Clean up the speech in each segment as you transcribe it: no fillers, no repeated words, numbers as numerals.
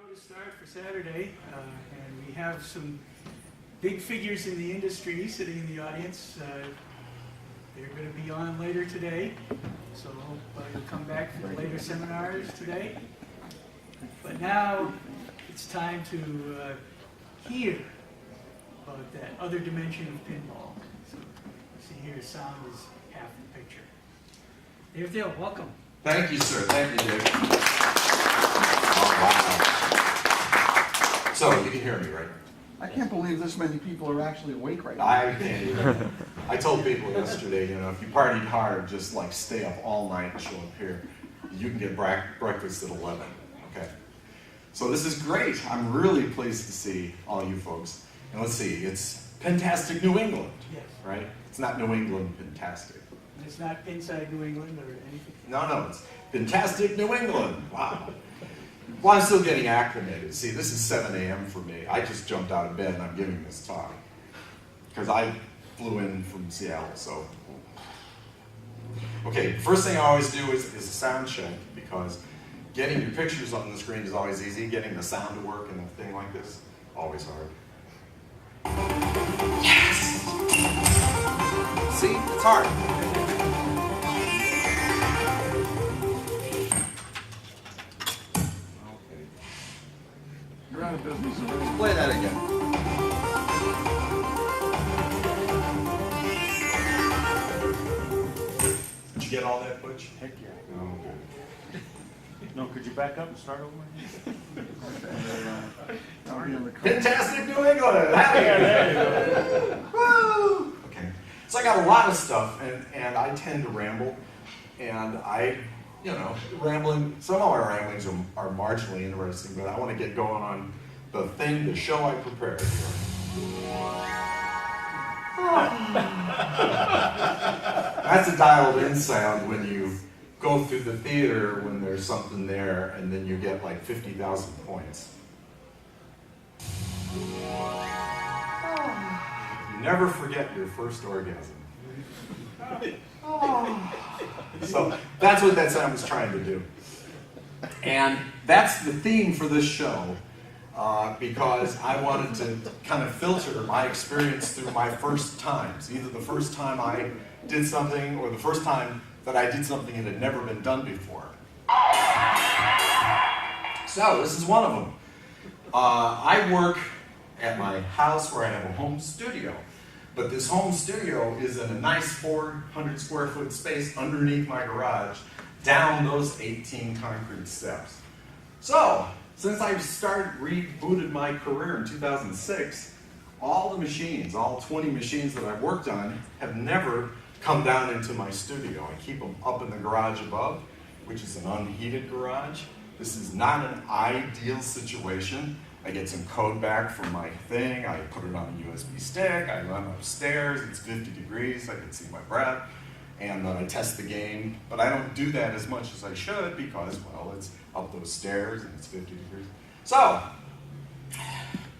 show to start for Saturday, and we have some big figures in the industry sitting in the audience. They're going to be on later today, so hope you'll come back for the later seminars today. But now it's time to hear about that other dimension of pinball. So see here, sound is half the picture. Dave Thiel, welcome. Thank you, sir. Thank you, Dave. Oh, wow. So, you can hear me, right? I can't believe this many people are actually awake right now. I can't either. I told people yesterday, you know, if you partied hard, just like stay up all night and show up here. You can get breakfast at 11, okay? So this is great. I'm really pleased to see all you folks. And let's see, it's Pintastic New England, Yes. right? It's not New England Pintastic. And it's not inside New England or anything. No, it's Pintastic New England. Wow. Well, I'm still getting acclimated. See, this is 7 a.m. for me. I just jumped out of bed and I'm giving this talk. Because I flew in from Seattle, so. Okay, first thing I always do is a sound check, because getting your pictures on the screen is always easy. Getting the sound to work and a thing like this, always hard. Yes! See, it's hard. You're out of business already. Play that again. Did you get all that, Butch? Heck yeah. Oh, good. No, could you back up and start over? I'll be in the car. Pintastic New England! Howdy! Woo! Okay. So I got a lot of stuff, and I tend to ramble, and rambling, some of our ramblings are marginally interesting, but I want to get going on the show I prepared here. That's a dialed-in sound when you go through the theater when there's something there, and then you get like 50,000 points. You never forget your first orgasm. So that's what that sound was trying to do. And that's the theme for this show, because I wanted to kind of filter my experience through my first times. Either the first time I did something or the first time that I did something that had never been done before. So this is one of them. I work at my house where I have a home studio. But this home studio is in a nice 400 square foot space underneath my garage, down those 18 concrete steps. So, since I rebooted my career in 2006, all the machines, all 20 machines that I've worked on, have never come down into my studio. I keep them up in the garage above, which is an unheated garage. This is not an ideal situation. I get some code back from my thing, I put it on a USB stick, I run upstairs, it's 50 degrees, I can see my breath, and then I test the game. But I don't do that as much as I should because, well, it's up those stairs and it's 50 degrees. So,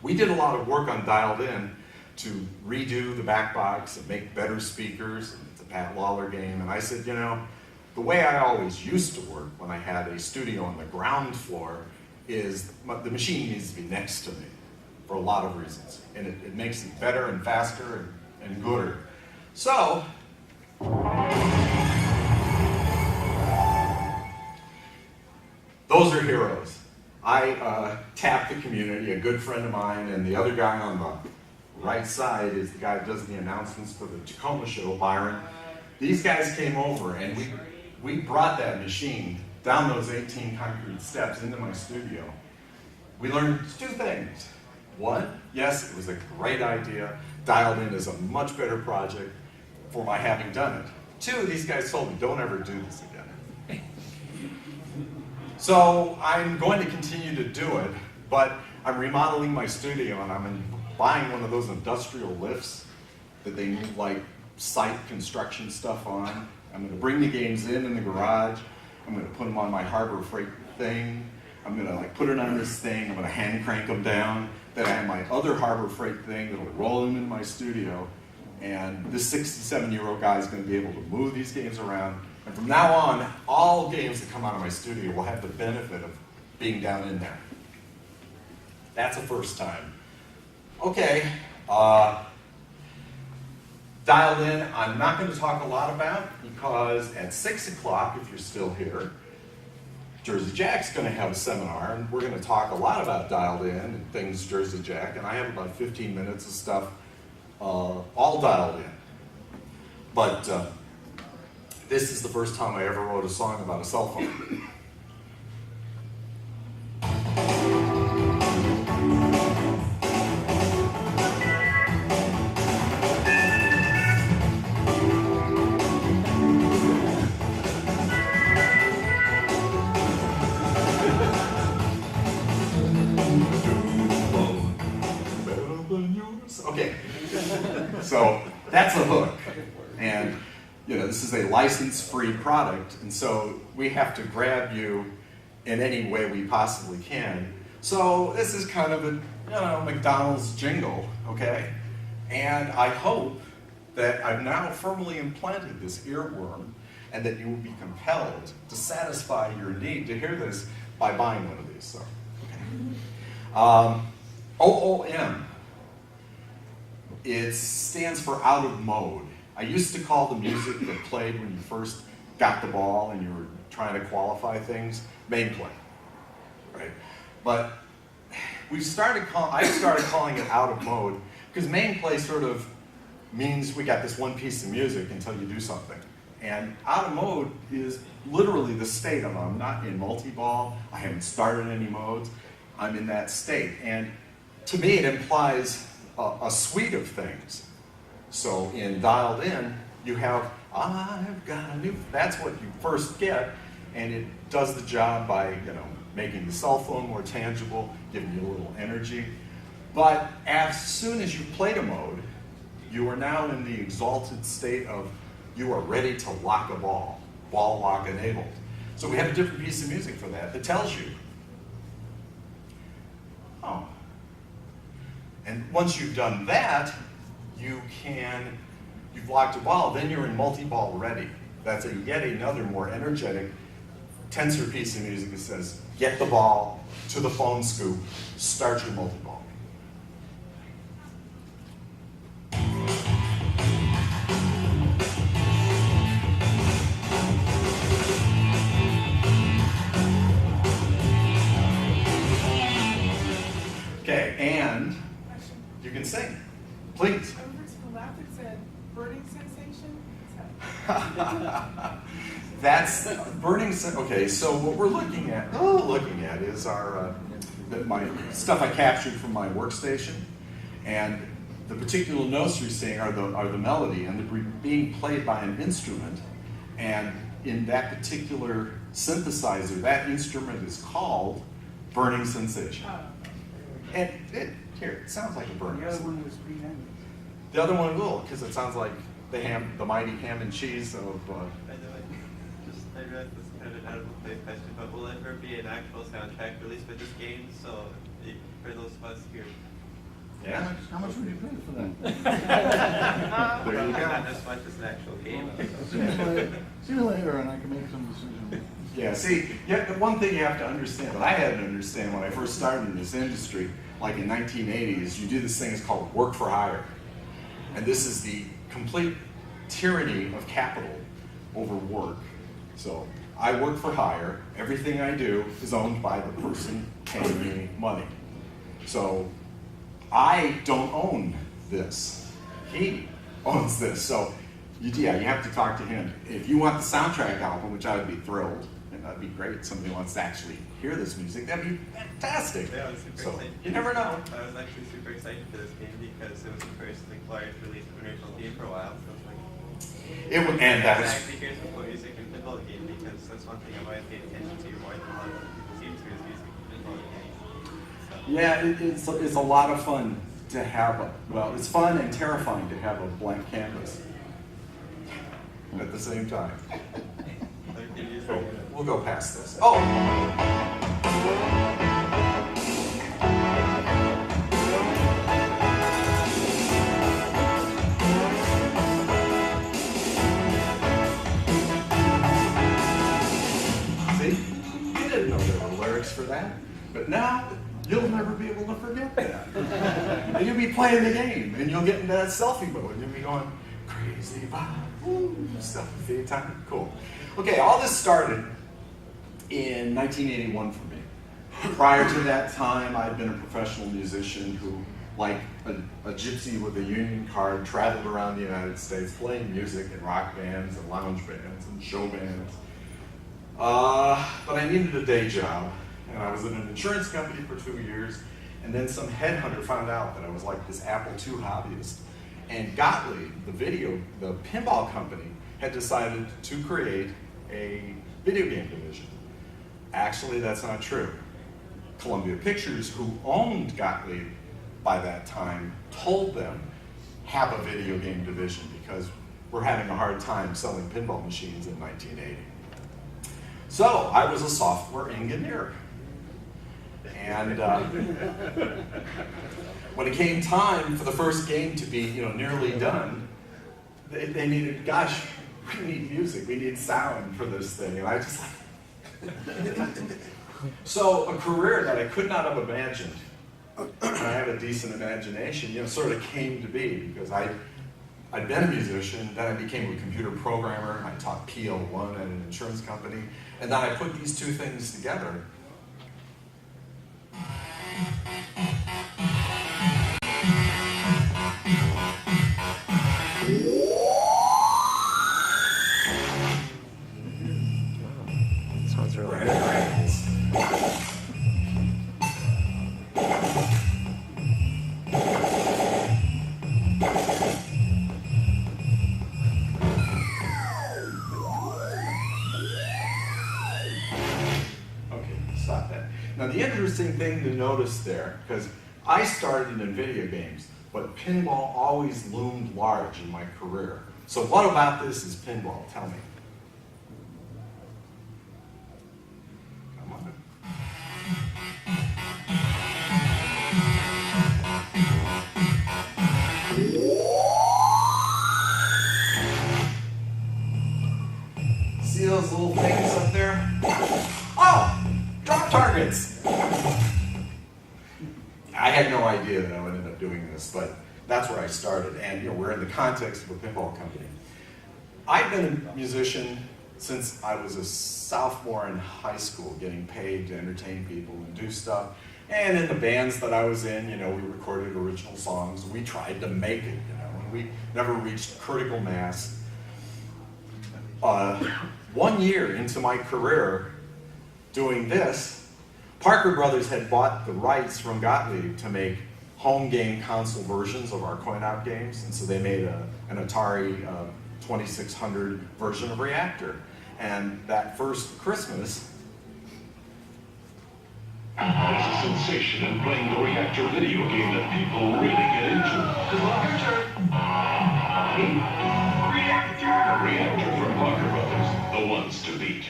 we did a lot of work on Dialed In to redo the back box and make better speakers. It's a Pat Lawler game, and I said, you know, the way I always used to work when I had a studio on the ground floor is the machine needs to be next to me for a lot of reasons. And it makes it better and faster and gooder. So, those are heroes. I tapped the community, a good friend of mine, and the other guy on the right side is the guy who does the announcements for the Tacoma show, Byron. These guys came over and we brought that machine down those 18 concrete steps into my studio. We learned two things. One, yes, it was a great idea. Dialed In is a much better project for my having done it. Two, these guys told me, don't ever do this again. So I'm going to continue to do it, but I'm remodeling my studio and I'm buying one of those industrial lifts that they need like site construction stuff on. I'm going to bring the games in the garage. I'm going to put them on my Harbor Freight thing. I'm going to put it on this thing. I'm going to hand crank them down. Then I have my other Harbor Freight thing that'll roll them in my studio. And this 67-year-old guy is going to be able to move these games around. And from now on, all games that come out of my studio will have the benefit of being down in there. That's a first time. Okay, dialed in, I'm not going to talk a lot about because at 6 o'clock, if you're still here, Jersey Jack's going to have a seminar, and we're going to talk a lot about dialed in and things Jersey Jack, and I have about 15 minutes of stuff all dialed in. But this is the first time I ever wrote a song about a cell phone. Okay, so that's a hook, and this is a license-free product, and so we have to grab you in any way we possibly can. So this is kind of a McDonald's jingle, okay? And I hope that I've now firmly implanted this earworm, and that you will be compelled to satisfy your need to hear this by buying one of these. So, okay. OOM. It stands for out of mode. I used to call the music that played when you first got the ball and you were trying to qualify things main play, right? But I started calling it out of mode because main play sort of means we got this one piece of music until you do something. And out of mode is literally the state of I'm not in multi-ball, I haven't started any modes, I'm in that state. And to me it implies a suite of things. So in dialed in, you have, I've got a new, that's what you first get, and it does the job by, making the cell phone more tangible, giving you a little energy. But as soon as you've played a mode, you are now in the exalted state of you are ready to lock a ball lock enabled. So we have a different piece of music for that that tells you, oh. And once you've done that, you've locked a ball, then you're in multi-ball ready. That's yet another more energetic, tenser piece of music that says, get the ball to the phone scoop, start your multi-ball. Okay, and you can sing, please. Said burning sensation. That's burning. Okay, so what we're looking at is our my stuff I captured from my workstation, and the particular notes you're seeing are the melody, and they're being played by an instrument, and in that particular synthesizer, that instrument is called burning sensation. And it sounds like a burning. The other one was behind me. The other one will, because it sounds like the mighty ham and cheese of. By the way, I realized this is kind of an out of place question, but will ever be an actual soundtrack released for this game? So for those of us here. Yeah. How much would you pay for that? There you go. Not as much as an actual game. See you later, and I can make some decisions. Yeah. See, the one thing you have to understand that I had to understand when I first started in this industry, like in 1980, is you do this thing. It's called work for hire, and this is the complete tyranny of capital over work. So I work for hire. Everything I do is owned by the person paying me money. So I don't own this. He owns this. So you have to talk to him. If you want the soundtrack album, which I would be thrilled, and that'd be great. Somebody wants to actually hear this music. That'd be fantastic. Yeah, I was super So excited. you never know. I was actually super excited for this game because it was the first large release of an original game for a while. So it's like, It would, and that was. actually hear some cool music in pinball game because that's one thing I've always paid attention to more than a lot of people seem to is music in pinball games. So. Yeah, it's a lot of fun to have it's fun and terrifying to have a blank canvas at the same time. So we'll go past this. Oh! See? You didn't know there were lyrics for that, but now you'll never be able to forget that. And you'll be playing the game, and you'll get into that selfie mode, and you'll be going, crazy vibe, woo, selfie time, cool. Okay, all this started in 1981 for me. Prior to that time, I'd been a professional musician who, like a gypsy with a union card, traveled around the United States playing music in rock bands and lounge bands and show bands. But I needed a day job, and I was in an insurance company for 2 years, and then some headhunter found out that I was like this Apple II hobbyist. And Gottlieb, the pinball company, had decided to create a video game division. Actually, that's not true. Columbia Pictures, who owned Gottlieb by that time, told them, have a video game division because we're having a hard time selling pinball machines in 1980. So I was a software engineer. And when it came time for the first game to be nearly done, they needed, gosh, we need music, we need sound for this thing. And I just so a career that I could not have imagined, and I have a decent imagination, sort of came to be because I'd been a musician, then I became a computer programmer, I taught PL1 at an insurance company, and then I put these two things together. Sounds really good. Now the interesting thing to notice there, because I started in video games, but pinball always loomed large in my career. So what about this is pinball? Tell me. Come on. See those little things up there? Oh! Drop targets! I had no idea that I would end up doing this, but that's where I started. And we're in the context of a pinball company. I've been a musician since I was a sophomore in high school, getting paid to entertain people and do stuff. And in the bands that I was in, we recorded original songs. We tried to make it, and we never reached critical mass. 1 year into my career doing this, Parker Brothers had bought the rights from Gottlieb to make home game console versions of our coin-op games, and so they made an Atari 2600 version of Reactor. And that first Christmas, There's a sensation in playing the Reactor video game that people really get into. Good luck, your turn. Reactor from Parker Brothers, the ones to beat.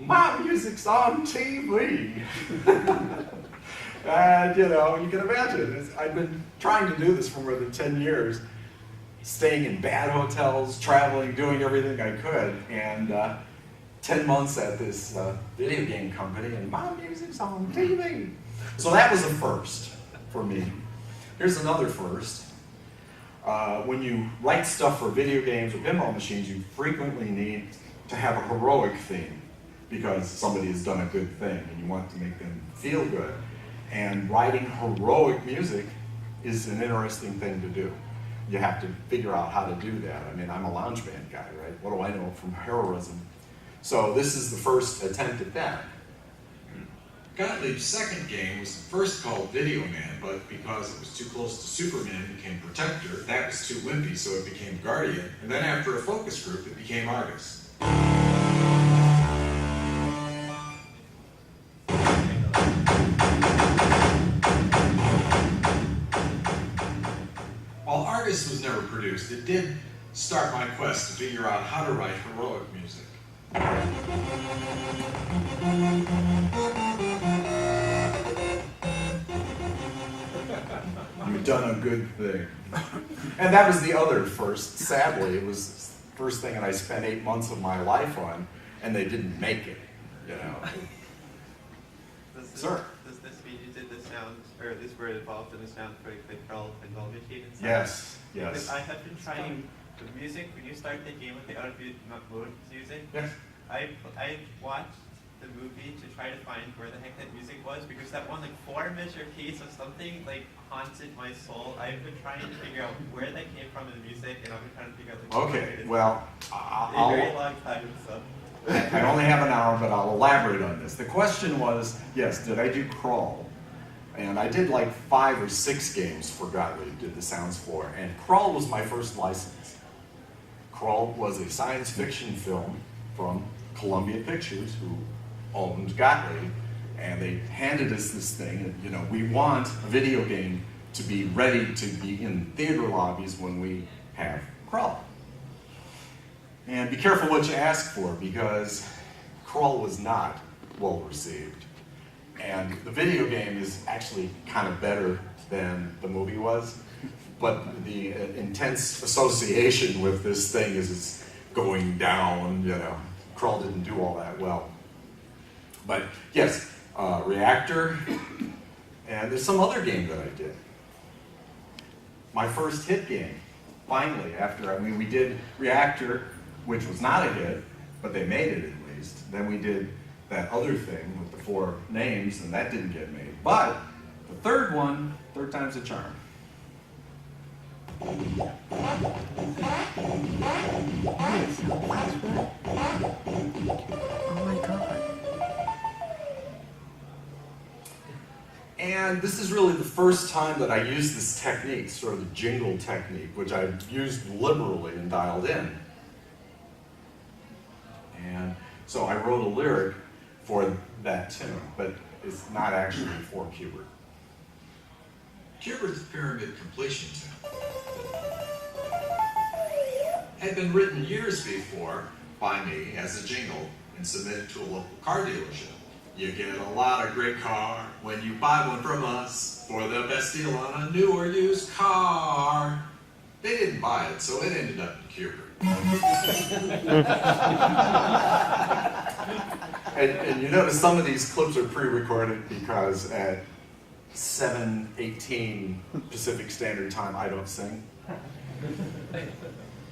my music's on TV. And you can imagine, I've been trying to do this for more than 10 years, staying in bad hotels, traveling, doing everything I could, and 10 months at this video game company, and my music's on TV. So that was a first for me. Here's another first. When you write stuff for video games or pinball machines, you frequently need to have a heroic theme because somebody has done a good thing and you want to make them feel good. And writing heroic music is an interesting thing to do. You have to figure out how to do that. I mean, I'm a lounge band guy, right? What do I know from heroism? So this is the first attempt at that. Gottlieb's second game was first called Video Man, but because it was too close to Superman, it became Protector. That was too wimpy, so it became Guardian. And then after a focus group, it became Argus. While Argus was never produced, it did start my quest to figure out how to write heroic music. You've done a good thing. And that was the other first. Sadly, it was the first thing that I spent 8 months of my life on, and they didn't make it, Sir. Does this mean you did the sound, or at least were involved in the sound for the Pinball machine and stuff? Yes, Because yes. I have been trying the music, when you start the game with the out of mode music, Yes. I watched the movie to try to find where the heck that music was, because that one like 4-measure piece of something like haunted my soul. I've been trying to figure out where that came from in the music, and I've been trying to figure out the Okay, well, a very long time, so. I only have an hour, but I'll elaborate on this. The question was, yes, did I do Crawl? And I did like 5 or 6 games for Gottlieb, did the sounds for, and Crawl was my first license. Crawl was a science fiction film from Columbia Pictures, who owned Gottlieb, and they handed us this thing, and you know, we want a video game to be ready to be in theater lobbies when we have Crawl. And be careful what you ask for, because Crawl was not well received. And the video game is actually kind of better than the movie was, but the intense association with this thing is it's going down, you know. Crawl didn't do all that well. But yes, Reactor, and there's some other game that I did. My first hit game, finally, after, we did Reactor, which was not a hit, but they made it at least. Then we did that other thing with the 4 names, and that didn't get made. But the third one, third time's a charm. Oh my God. And this is really the first time that I used this technique, sort of the jingle technique, which I've used liberally and dialed in. And so I wrote a lyric for that tune, but it's not actually for Qbert. Qbert's Pyramid Completion Tune had been written years before by me as a jingle and submitted to a local car dealership. You get a lot of great car when you buy one from us for the best deal on a new or used car. They didn't buy it, so it ended up in Qbert. And you notice some of these clips are pre-recorded because at 7:18 Pacific Standard Time, I don't sing.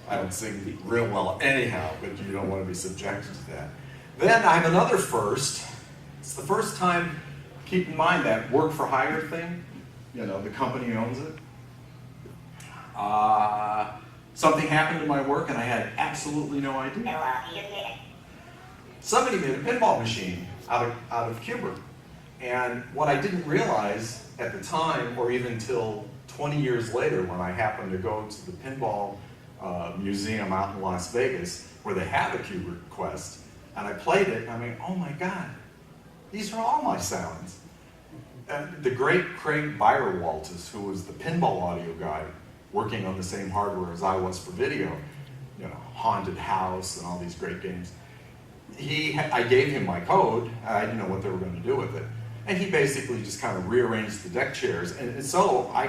I don't sing real well anyhow, but you don't want to be subjected to that. Then I have another first. It's the first time, keep in mind that work for hire thing, you know, the company owns it. Something happened to my work and I had absolutely no idea. Somebody made a pinball machine out of Qbert. And what I didn't realize at the time, or even till 20 years later when I happened to go to the pinball museum out in Las Vegas, where they have a Qbert Quest, and I played it, and I mean, oh my God, these are all my sounds. The great Craig Byerwaltis, who was the pinball audio guy, working on the same hardware as I was for video, you know, Haunted House and all these great games. I gave him my code, I didn't know what they were going to do with it, and he basically just kind of rearranged the deck chairs, and so I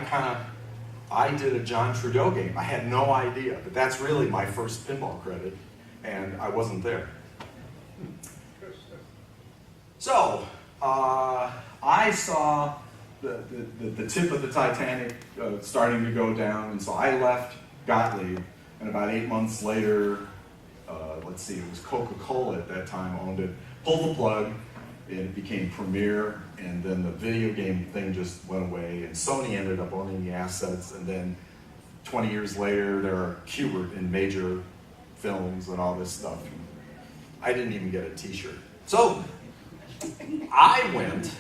did a John Trudeau game. I had no idea, but that's really my first pinball credit, and I wasn't there. So, I saw the tip of the Titanic starting to go down, and so I left Gottlieb, and about 8 months later, let's see, it was Coca-Cola at that time owned it, pulled the plug, and it became Premiere, and then the video game thing just went away, and Sony ended up owning the assets, and then 20 years later, there are Qbert in major films and all this stuff. I didn't even get a t-shirt. So, I went,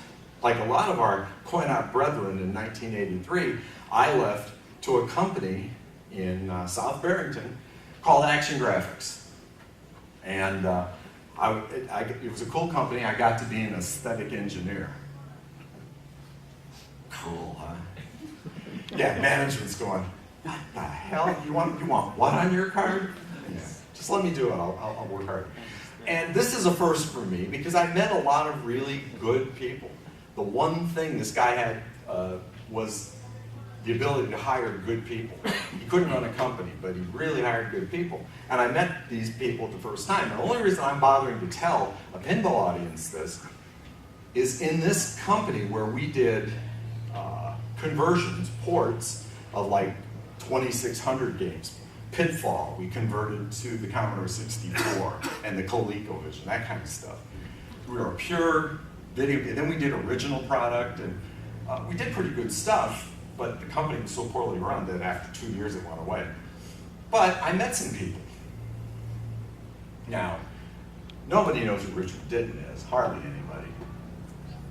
like a lot of our coin-op brethren in 1983, I left to a company in South Barrington called Action Graphics. And it was a cool company. I got to be an aesthetic engineer. Cool, huh? Yeah, management's going, what the hell? You want what on your card? Yeah, just let me do it. I'll work hard. And this is a first for me because I met a lot of really good people. The one thing this guy had was the ability to hire good people. He couldn't run a company, but he really hired good people. And I met these people the first time. The only reason I'm bothering to tell a pinball audience this is in this company where we did conversions, ports of like 2,600 games. Pinball, we converted to the Commodore 64 and the ColecoVision, that kind of stuff. We were a pure video, and then we did original product, and we did pretty good stuff, but the company was so poorly run that after 2 years it went away. But I met some people. Now, nobody knows who Richard Ditton is, hardly anybody.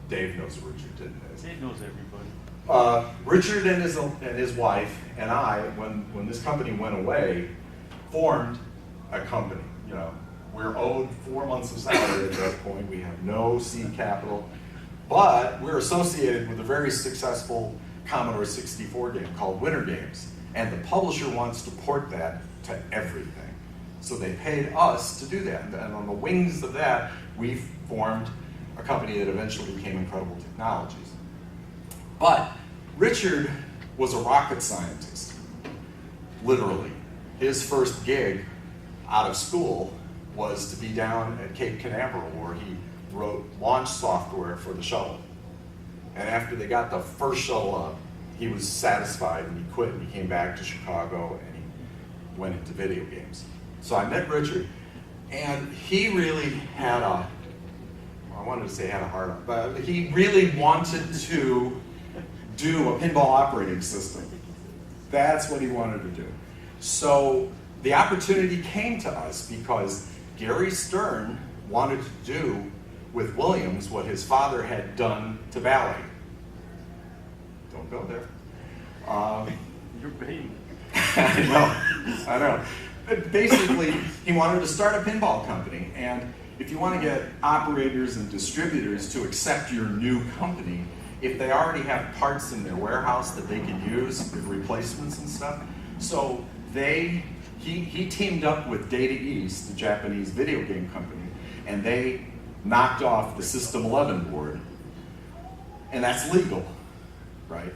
Dave knows who Richard Ditton is. Dave knows everybody. Richard and his wife and I, when this company went away, formed a company. You know, we're owed 4 months of salary at that point. We have no seed capital, but we're associated with a very successful Commodore 64 game called Winter Games, and the publisher wants to port that to everything. So they paid us to do that, and on the wings of that, we formed a company that eventually became Incredible Technologies. But Richard was a rocket scientist, literally. His first gig out of school was to be down at Cape Canaveral, where he wrote launch software for the shuttle. And after they got the first shuttle up, he was satisfied and he quit and he came back to Chicago and he went into video games. So I met Richard, and he really had a, well, I wanted to say had a heart on, but he really wanted to do a pinball operating system. That's what he wanted to do. So the opportunity came to us because Gary Stern wanted to do with Williams what his father had done to Bally. Don't go there. You're baiting. I know. But basically, he wanted to start a pinball company, and if you want to get operators and distributors to accept your new company, if they already have parts in their warehouse that they can use with replacements and stuff, so he teamed up with Data East, the Japanese video game company, and they knocked off the System 11 board, and that's legal, right?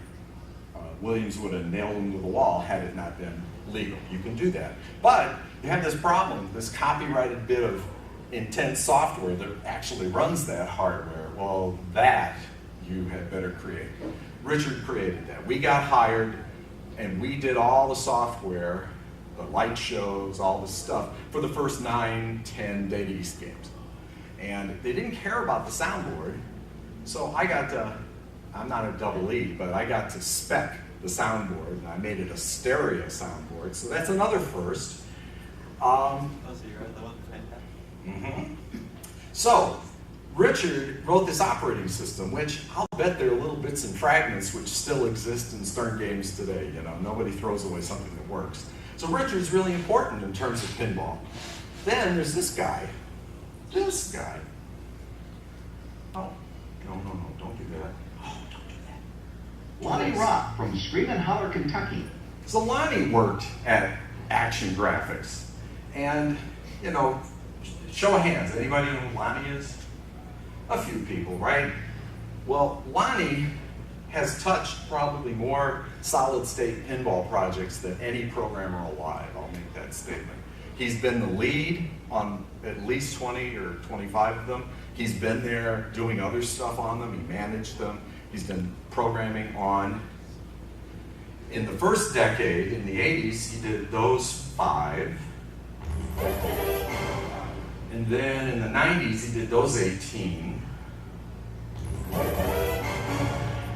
Williams would have nailed him to the wall had it not been legal. You can do that. But you have this problem, this copyrighted bit of intense software that actually runs that hardware. Well, that you had better create. Richard created that. We got hired, and we did all the software, the light shows, all the stuff, for the first 9, 10 Data East games. And they didn't care about the soundboard, so I got to, I'm not a double E, but I got to spec the soundboard, and I made it a stereo soundboard, so that's another first. Oh, so you're the one behind that? Mm-hmm. So, Richard wrote this operating system, which I'll bet there are little bits and fragments which still exist in Stern games today. You know, nobody throws away something that works. So Richard's really important in terms of pinball. Then there's this guy. This guy. Oh, no, don't do that. Oh, don't do that. Lonnie Rock from Scream and Holler, Kentucky. So Lonnie worked at Action Graphics. And, you know, show of hands, anybody know who Lonnie is? A few people, right? Well, Lonnie has touched probably more solid-state pinball projects than any programmer alive. I'll make that statement. He's been the lead on at least 20 or 25 of them. He's been there doing other stuff on them. He managed them. He's been programming on. In the first decade, in the 80s, he did those 5. And then in the 90s, he did those 18.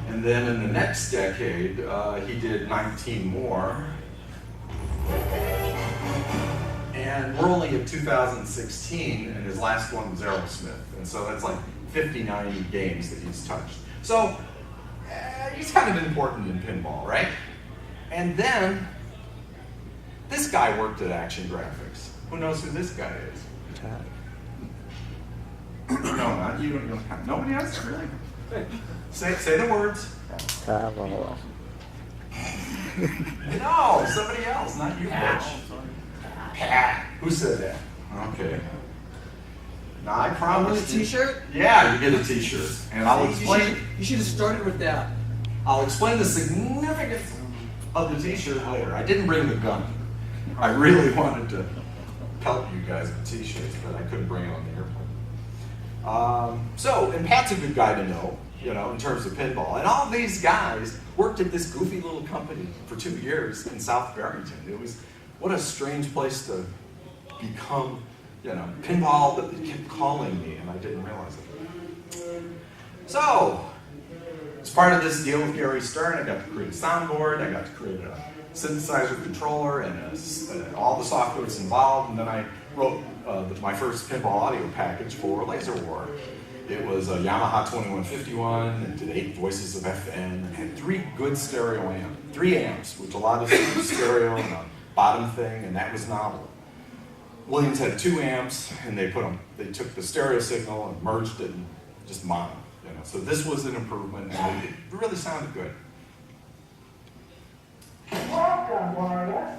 And then in the next decade, he did 19 more. And we're only at 2016, and his last one was Aerosmith. And so that's like 59 games that he's touched. So he's kind of important in pinball, right? And then this guy worked at Action Graphics. Who knows who this guy is? No, not you. Nobody else? Really? Say the words. No, somebody else, not you, Rich. Pat. Who said that? Okay. Now I promise. A t-shirt? Yeah, you get a t-shirt, and I'll explain. You should have started with that. I'll explain the significance of the t-shirt later. I didn't bring the gun. I really wanted to help you guys with t-shirts, but I couldn't bring it on the airplane. And Pat's a good guy to know, in terms of pinball. And all these guys worked at this goofy little company for 2 years in South Barrington. It was, what a strange place to become, pinball, but they kept calling me and I didn't realize it. So, as part of this deal with Gary Stern, I got to create a soundboard, I got to create a synthesizer controller, and all the software that's involved, and then I wrote my first pinball audio package for Laser War. It was a Yamaha 2151, and did 8 voices of FM, and had 3 good stereo amps, 3 amps, which allowed us to do stereo and a bottom thing, and that was novel. Williams had 2 amps, and they took the stereo signal and merged it and just mono. So this was an improvement, and it really sounded good. Welcome, Warrior.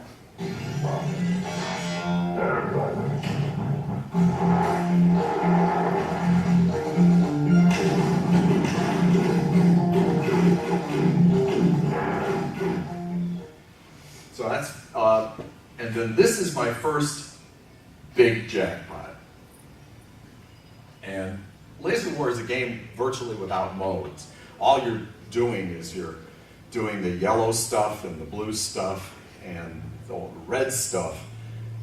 So that's, and then this is my first big jackpot. And Laser War is a game virtually without modes. All you're doing is you're doing the yellow stuff and the blue stuff and the red stuff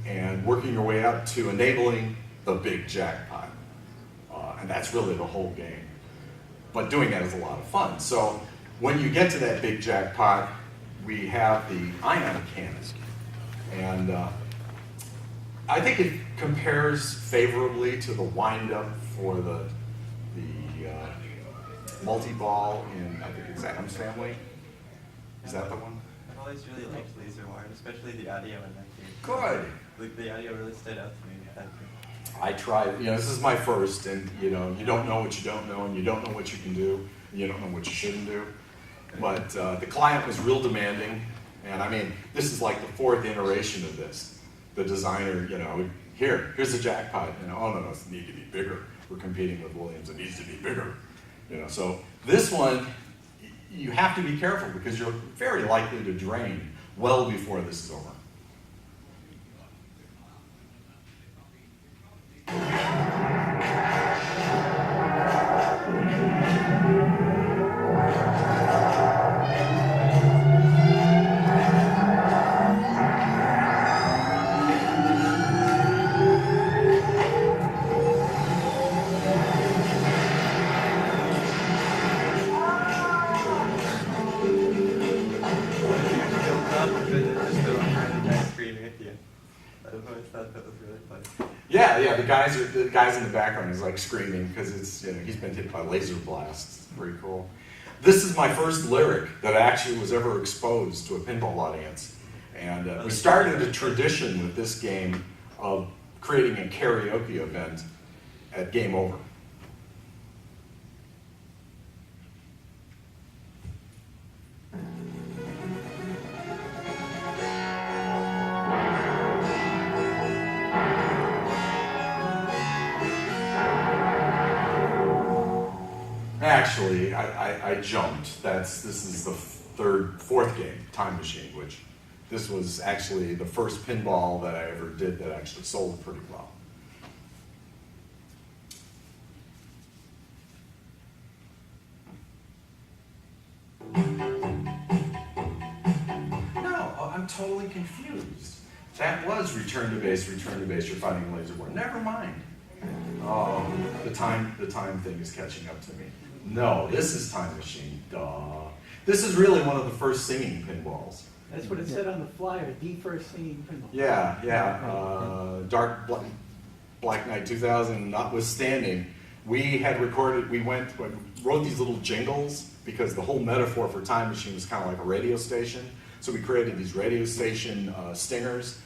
and working your way up to enabling the big jackpot. And that's really the whole game. But doing that is a lot of fun. So when you get to that big jackpot, we have the ion cannon. And I think it compares favorably to the wind-up for the multi-ball in, I think it's Adam's Family. Is that the one? I've always really liked Laser War, especially the audio in that game. Good. Like, the audio really stood out to me with that game. I tried, this is my first, and you don't know what you don't know, and you don't know what you can do, and you don't know what you shouldn't do. But the client was real demanding, and I mean, this is like the 4th iteration of this. The designer, here's the jackpot. Oh no, it needs to be bigger. We're competing with Williams, it needs to be bigger. So this one, you have to be careful because you're very likely to drain well before this is over. Yeah, the guys in the background is like screaming because it's he's been hit by laser blasts. It's pretty cool. This is my first lyric that actually was ever exposed to a pinball audience, and we started a tradition with this game of creating a karaoke event at Game Over. Actually, I jumped. This is the 4th game, Time Machine, which this was actually the first pinball that I ever did that actually sold pretty well. No, I'm totally confused. That was return to base, you're fighting a laser war. Never mind. Oh, the time thing is catching up to me. No, this is Time Machine. Duh. This is really one of the first singing pinballs. That's what it said on the flyer, the first singing pinball. Yeah. Dark Black Knight 2000 notwithstanding, we wrote these little jingles because the whole metaphor for Time Machine was kind of like a radio station. So we created these radio station stingers.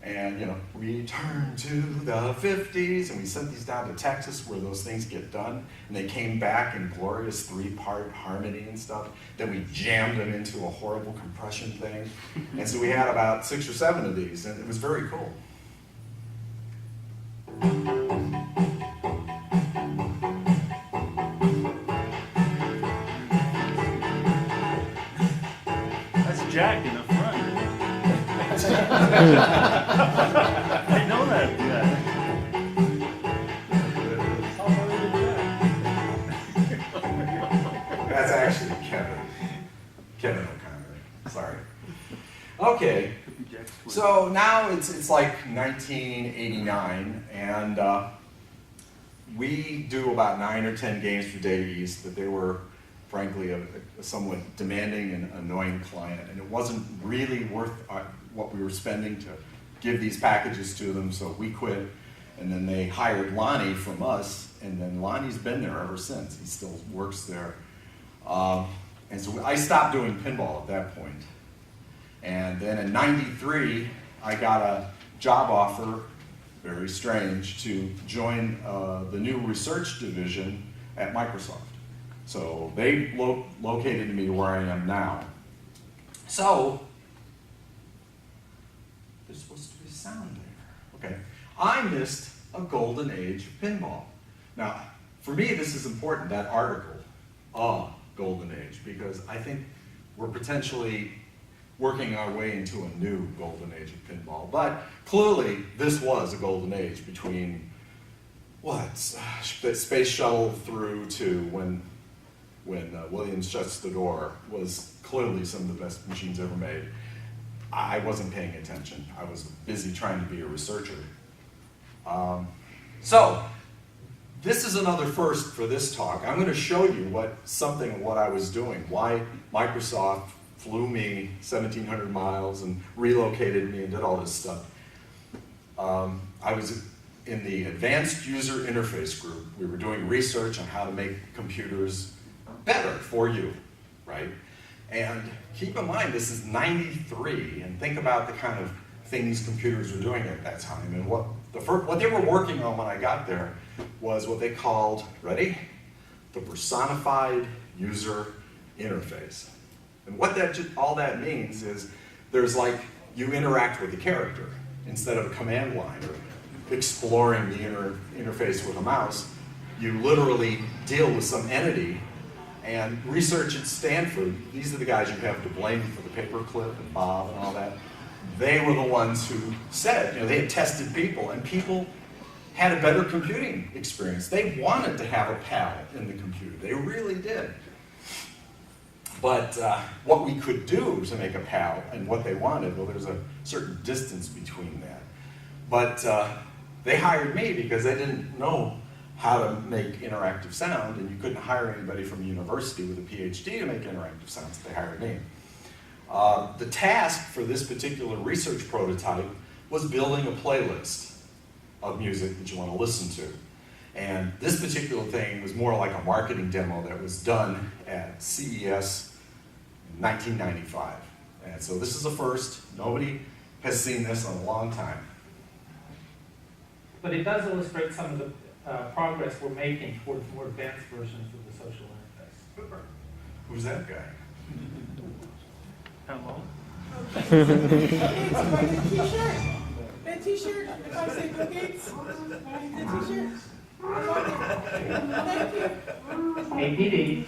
And, return to the 50s, and we sent these down to Texas where those things get done, and they came back in glorious 3-part harmony and stuff. Then we jammed them into a horrible compression thing. And so we had about 6 or 7 of these, and it was very cool. That's Jack in the front. I know that guy. That's actually Kevin O'Connor. Sorry. Okay. So now it's like 1989, and we do about 9 or 10 games for Data East, but they were, frankly, a somewhat demanding and annoying client, and it wasn't really worth what we were spending to give these packages to them, so we quit, and then they hired Lonnie from us, and then Lonnie's been there ever since. He still works there. And so I stopped doing pinball at that point. And then in '93, I got a job offer, very strange, to join the new research division at Microsoft. So they located me where I am now. So, there's supposed to be sound there. Okay. I missed a golden age of pinball. Now, for me, this is important, that article, golden age, because I think we're potentially working our way into a new golden age of pinball. But clearly, this was a golden age between, the space shuttle through to when Williams Shuts the Door was clearly some of the best machines ever made. I wasn't paying attention. I was busy trying to be a researcher. So, this is another first for this talk. I'm going to show you what I was doing, why Microsoft flew me 1,700 miles and relocated me and did all this stuff. I was in the Advanced User Interface group. We were doing research on how to make computers better for you, right? And keep in mind, this is '93, and think about the kind of things computers were doing at that time. And what they were working on when I got there was what they called, ready? The personified user interface. And what all that means is there's like, you interact with the character instead of a command line or exploring the interface with a mouse. You literally deal with some entity. And research at Stanford, these are the guys you have to blame for the paperclip and Bob and all that. They were the ones who said, they had tested people, and people had a better computing experience. They wanted to have a pal in the computer. They really did. But what we could do to make a pal and what they wanted, well, there's a certain distance between that. But they hired me because they didn't know how to make interactive sound, and you couldn't hire anybody from a university with a PhD to make interactive sound, so they hired me. The task for this particular research prototype was building a playlist of music that you want to listen to. And this particular thing was more like a marketing demo that was done at CES in 1995. And so this is a first. Nobody has seen this in a long time. But it does illustrate some of the progress we're making towards more advanced versions of the social interface. Who's that guy? Hello? Okay, so like the t-shirt. That t-shirt, if I say Bill Gates, the t-shirt. I want it. Thank you. APD.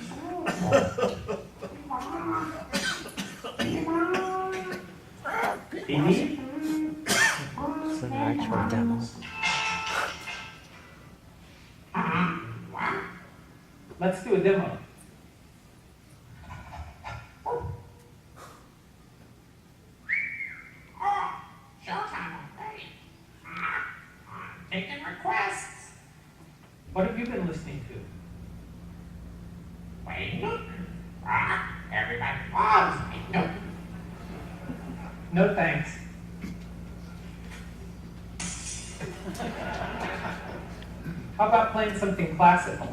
PD? It's an actual demo. Let's do a demo. Taking requests. What have you been listening to? Wait, look. Everybody loves me. No. No thanks. How about playing something classical?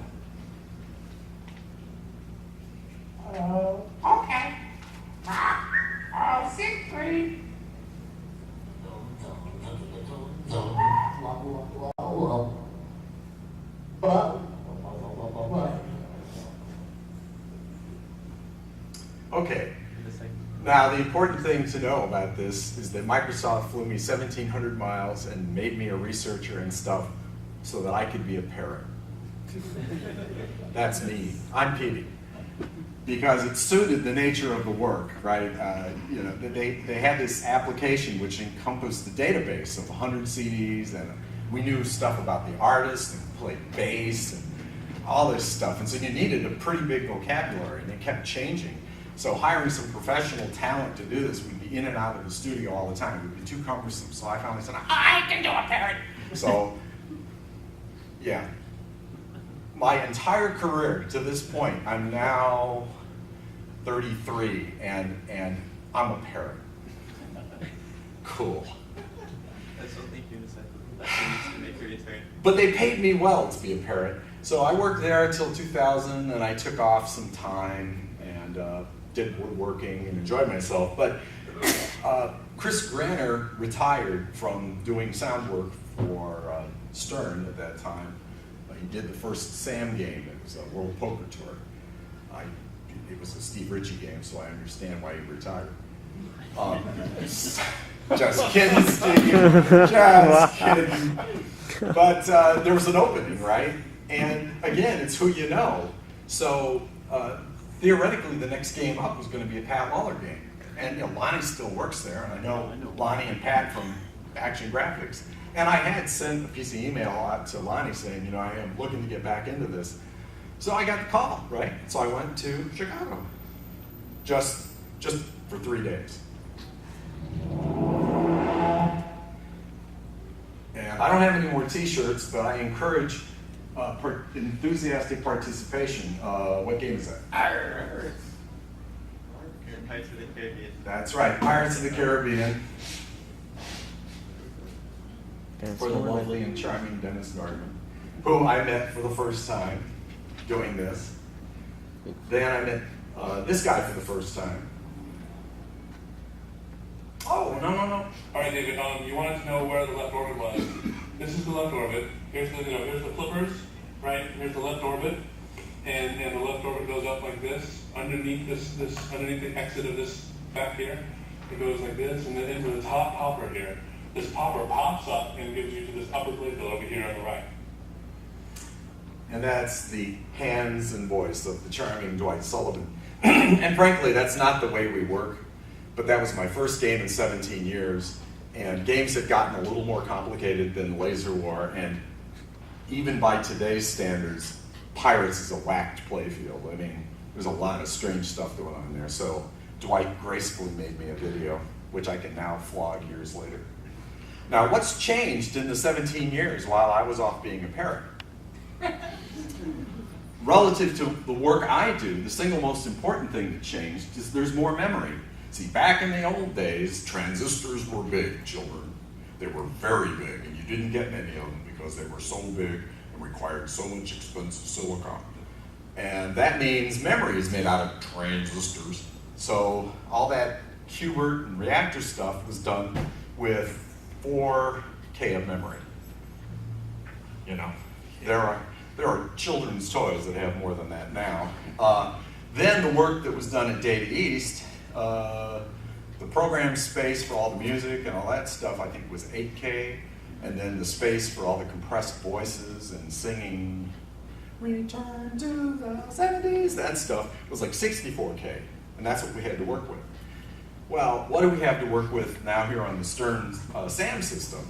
Okay. Sing, please. Okay. Now, the important thing to know about this is that Microsoft flew me 1,700 miles and made me a researcher and stuff so that I could be a parent. That's me. I'm Petey. Because it suited the nature of the work, right? They had this application which encompassed the database of 100 CDs, and we knew stuff about the artist and played bass. all this stuff. And so you needed a pretty big vocabulary, and it kept changing. So hiring some professional talent to do this, we'd be in and out of the studio all the time. It would be too cumbersome. So I finally said, I can do a parrot. So, yeah. My entire career to this point, I'm now 33, and I'm a parrot. Cool. That's what thank you said. That needs to make a return. But they paid me well to be a parrot. So I worked there until 2000, and I took off some time and did woodworking and enjoyed myself. But Chris Granner retired from doing sound work for Stern at that time. He did the first Sam game. It was a World Poker Tour. It was a Steve Ritchie game, so I understand why he retired. Just kidding, Steve. Just kidding. But there was an opening, right? And again, it's who you know. So theoretically, the next game up was going to be a Pat Muller game. And you know, Lonnie still works there, and I know Lonnie and Pat from Action Graphics. And I had sent a piece of email out to Lonnie saying, you know, I am looking to get back into this. So I got the call, right? So I went to Chicago, just for 3 days. And I don't have any more T-shirts, but I encourage enthusiastic participation. What game is that? Pirates of the Caribbean. That's right, Pirates of the Caribbean. For the lovely and charming Dennis Gardner, who I met for the first time doing this. Then I met this guy for the first time. Oh, no. All right, David, you wanted to know where the left orbit was. This is the left orbit. Here's the flippers, right? Here's the left orbit. And the left orbit goes up like this, underneath underneath the exit of this back here. It goes like this, and then into the top popper here. This popper pops up and gives you to this upper playfield over here on the right. And that's the hands and voice of the charming Dwight Sullivan. And frankly, that's not the way we work, but that was my first game in 17 years, and games had gotten a little more complicated than Laser War, and even by today's standards, Pirates is a whacked playfield. I mean, there's a lot of strange stuff going on there, so Dwight gracefully made me a video, which I can now flog years later. Now, what's changed in the 17 years while I was off being a parrot? Relative to the work I do, the single most important thing that changed is there's more memory. See, back in the old days, transistors were big, children. They were very big, and you didn't get many of them because they were so big and required so much expensive silicon. And that means memory is made out of transistors. So all that Qbert and reactor stuff was done with 4K of memory. You know, there are children's toys that have more than that now. Then the work that was done at Data East, the program space for all the music and all that stuff, I think was 8K, and then the space for all the compressed voices and singing, return to the 70s, that stuff was like 64K, and that's what we had to work with. Well, what do we have to work with now here on the Stern SAM system?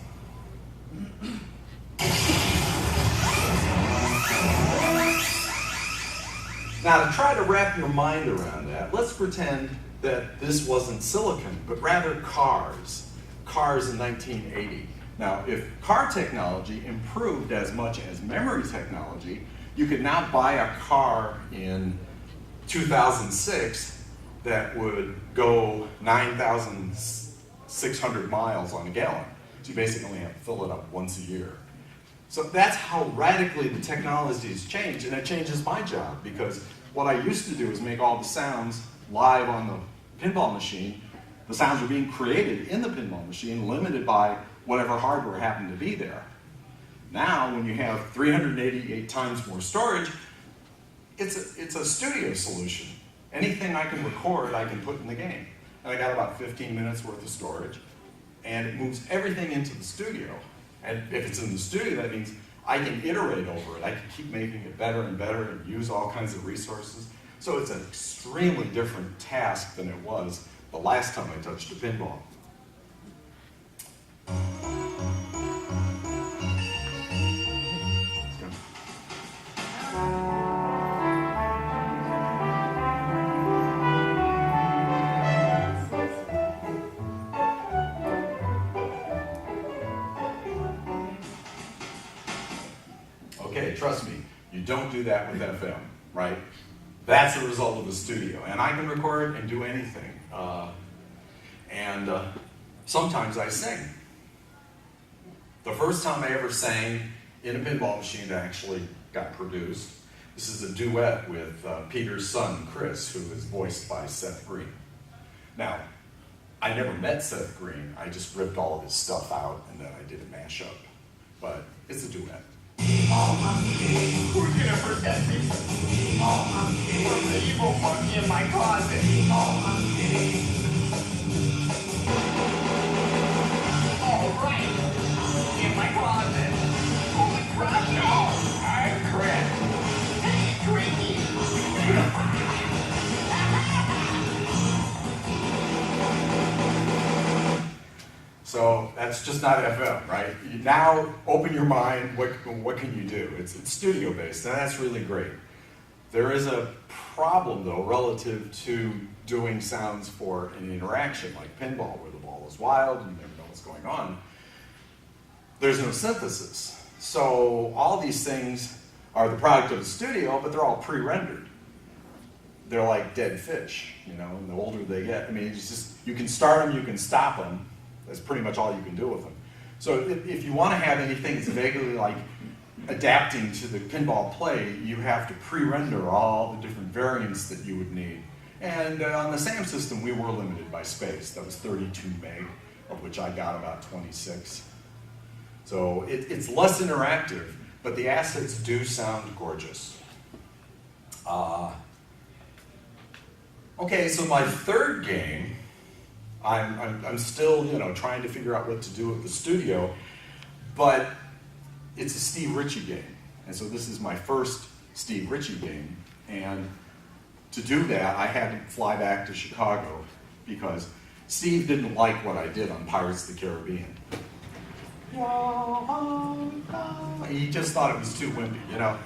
Now, to try to wrap your mind around that, let's pretend that this wasn't silicon, but rather cars in 1980. Now, if car technology improved as much as memory technology, you could now buy a car in 2006 that would go 9,600 miles on a gallon. So you basically only have to fill it up once a year. So that's how radically the technology has changed, and it changes my job, because what I used to do is make all the sounds live on the pinball machine. The sounds were being created in the pinball machine, limited by whatever hardware happened to be there. Now, when you have 388 times more storage, it's a studio solution. Anything I can record, I can put in the game. And I got about 15 minutes worth of storage, and it moves everything into the studio. And if it's in the studio, that means I can iterate over it. I can keep making it better and better and use all kinds of resources. So it's an extremely different task than it was the last time I touched a pinball. Let's go. trust me, you don't do that with FM, right? That's a result of the studio. And I can record and do anything. Sometimes I sing. The first time I ever sang in a pinball machine that actually got produced, this is a duet with Peter's son, Chris, who is voiced by Seth Green. Now, I never met Seth Green. I just ripped all of his stuff out and then I did a mashup. But it's a duet. Who's gonna protect me from the evil monkey in my closet? All right, in my closet. Holy crap! No, I'm Chris. Hey, Twinkie. So that's just not FM, right? You now open your mind, what can you do? It's studio based, and that's really great. There is a problem though relative to doing sounds for an interaction like pinball where the ball is wild and you never know what's going on. There's no synthesis. So all these things are the product of the studio, but they're all pre-rendered. They're like dead fish, you know, and the older they get, I mean, it's just, you can start them, you can stop them. That's pretty much all you can do with them. So if you want to have anything that's vaguely like adapting to the pinball play, you have to pre-render all the different variants that you would need. And on the SAM system, we were limited by space. That was 32 meg, of which I got about 26. So it's less interactive, but the assets do sound gorgeous. Okay, so my third game, I'm still, you know, trying to figure out what to do with the studio, but it's a Steve Ritchie game. And so this is my first Steve Ritchie game. And to do that, I had to fly back to Chicago because Steve didn't like what I did on Pirates of the Caribbean. He just thought it was too wimpy, you know.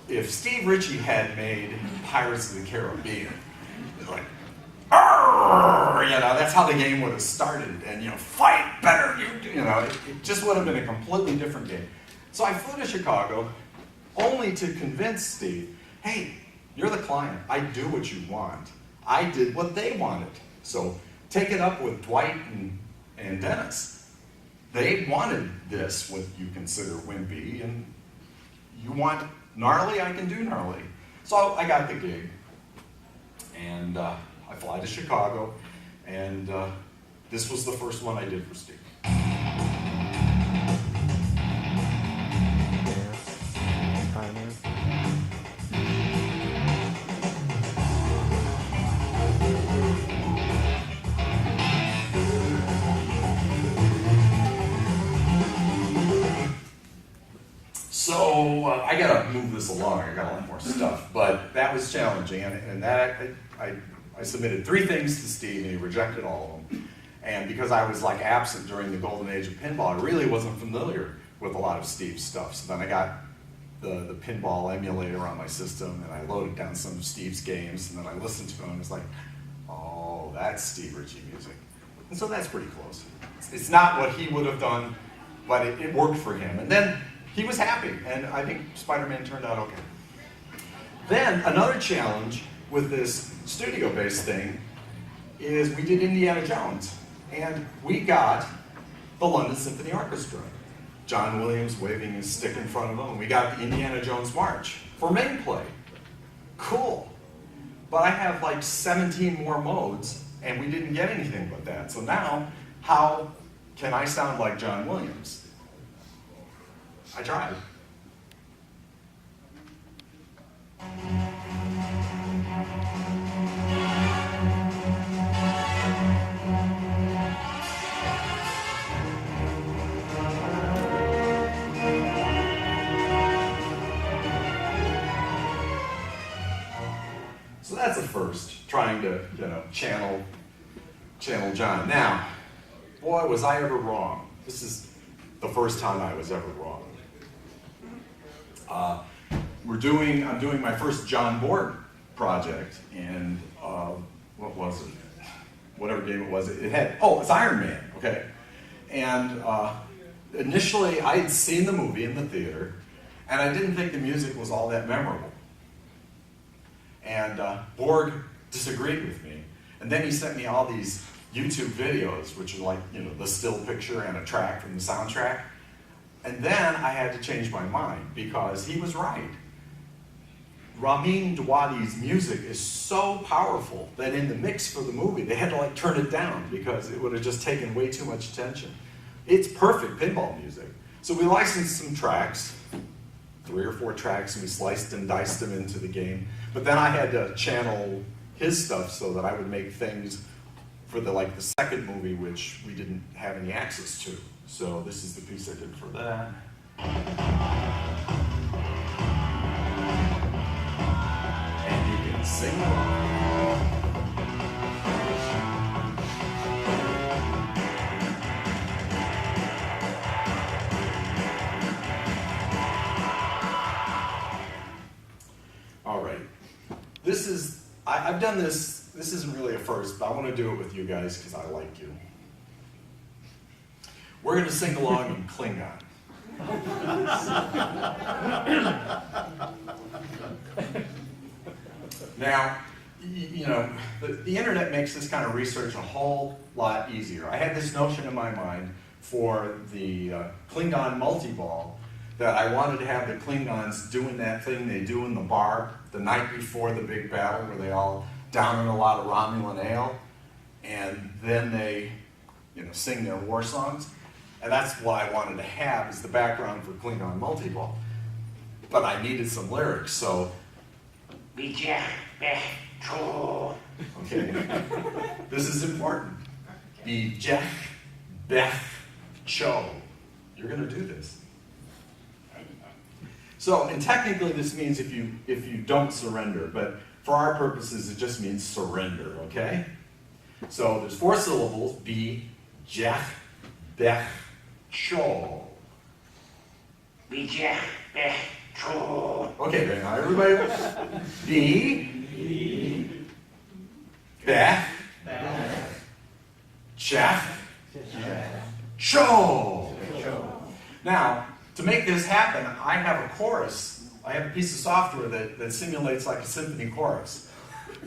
If Steve Ritchie had made Pirates of the Caribbean, like, you know, that's how the game would have started. And, you know, fight better, you know, it just would have been a completely different game. So I flew to Chicago only to convince Steve, hey, you're the client. I do what you want. I did what they wanted. So take it up with Dwight and Dennis. They wanted this, what you consider wimpy, and you want gnarly, I can do gnarly. So I got the gig. And I fly to Chicago, and this was the first one I did for Steve. So I gotta move this along. I got a lot more stuff, but that was challenging, and that I submitted 3 things to Steve, and he rejected all of them. And because I was like absent during the golden age of pinball, I really wasn't familiar with a lot of Steve's stuff. So then I got the pinball emulator on my system, and I loaded down some of Steve's games, and then I listened to him, and it was like, oh, that's Steve Ritchie music. And so that's pretty close. It's not what he would have done, but it worked for him. And then he was happy, and I think Spider-Man turned out okay. Then another challenge with this studio-based thing is we did Indiana Jones, and we got the London Symphony Orchestra. John Williams waving his stick in front of him, and we got the Indiana Jones March for main play. Cool. But I have like 17 more modes, and we didn't get anything but that. So now, how can I sound like John Williams? I tried. So that's a first, trying to, you know, channel John. Now, boy, was I ever wrong. This is the first time I was ever wrong. I'm doing my first John Board project, and what was it? Whatever game it was, it's Iron Man, okay? And initially, I had seen the movie in the theater, And I didn't think the music was all that memorable. And Borg disagreed with me. And then he sent me all these YouTube videos, which are like, the still picture and a track from the soundtrack. And then I had to change my mind because he was right. Ramin Djawadi's music is so powerful that in the mix for the movie, they had to like turn it down because it would have just taken way too much attention. It's perfect pinball music. So we licensed some tracks, 3 or 4 tracks, and we sliced and diced them into the game. But then I had to channel his stuff so that I would make things for the second movie, which we didn't have any access to. So this is the piece I did for that. And you can sing along. All right. I've done this. This isn't really a first, but I want to do it with you guys because I like you. We're going to sing along in Klingon. Now, the internet makes this kind of research a whole lot easier. I had this notion in my mind for the Klingon multi-ball that I wanted to have the Klingons doing that thing they do in the bar the night before the big battle where they all down in a lot of Romulan ale, and then they sing their war songs. And that's what I wanted to have as the background for Klingon multi-ball. But I needed some lyrics, so... Okay. This is important. Bijek Beth Cho. You're going to do this. So, and technically this means if you don't surrender, but for our purposes it just means surrender, okay? So there's 4 syllables, Bijek Beth Cho. Bijek Beth Cho. Okay, then now everybody. Beth Jeff Cho. Now, to make this happen, I have a chorus. I have a piece of software that simulates like a symphony chorus.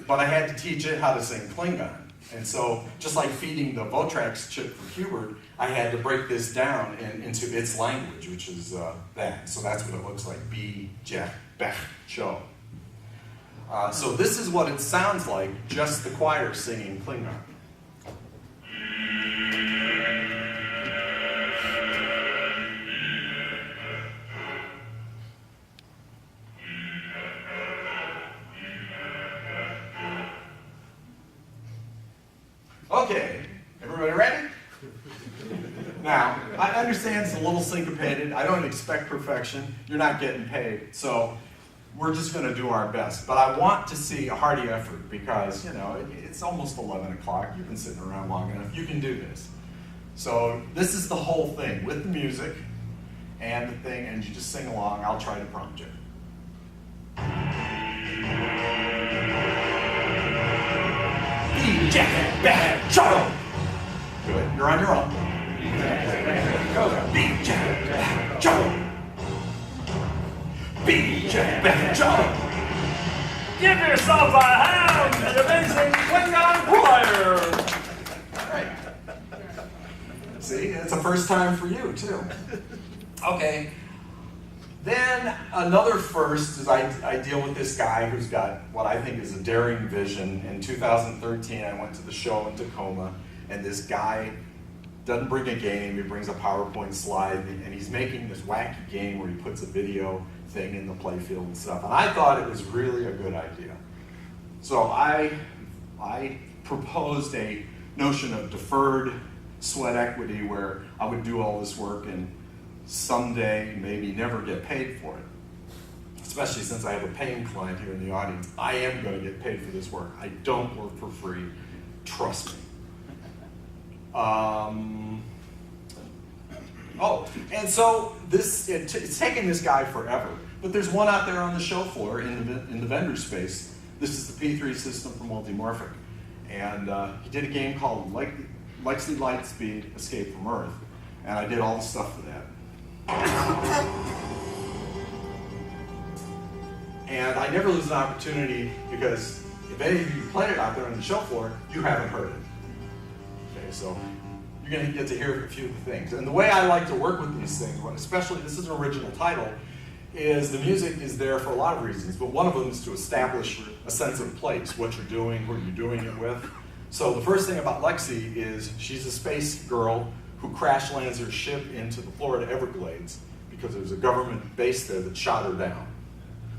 But I had to teach it how to sing Klingon. And so, just like feeding the Votrax chip for Hubert, I had to break this down into its language, which is that. So that's what it looks like, Bijek Beth Cho. So this is what it sounds like, just the choir singing Klingon. Okay, everybody ready? Now, I understand it's a little syncopated. I don't expect perfection. You're not getting paid. So we're just going to do our best. But I want to see a hearty effort because, it's almost 11 o'clock. You've been sitting around long enough. You can do this. So this is the whole thing with the music and the thing, and you just sing along. I'll try to prompt you. Bijek Beth Cho. Good. You're on your own. Bijek Beth Cho. Bijek Beth Cho. Give yourself a hand, the amazing Klingon choir. All right. See, it's a first time for you too. Okay. Then another first is I deal with this guy who's got what I think is a daring vision. In 2013, I went to the show in Tacoma, and this guy doesn't bring a game, he brings a PowerPoint slide, and he's making this wacky game where he puts a video thing in the playfield and stuff. And I thought it was really a good idea. So I proposed a notion of deferred sweat equity where I would do all this work and someday maybe never get paid for it. Especially since I have a paying client here in the audience. I am going to get paid for this work. I don't work for free. Trust me. And so it's taken this guy forever. But there's one out there on the show floor in the vendor space. This is the P3 system for Multimorphic. And he did a game called Lightspeed Lightspeed Escape from Earth. And I did all the stuff for that. And I never lose an opportunity because if any of you played it out there on the show floor, you haven't heard it. Okay, so you're going to get to hear a few of the things. And the way I like to work with these things, especially this is an original title, is the music is there for a lot of reasons, but one of them is to establish a sense of place, what you're doing, who you're doing it with. So the first thing about Lexi is she's a space girl who crash lands her ship into the Florida Everglades because there was a government base there that shot her down.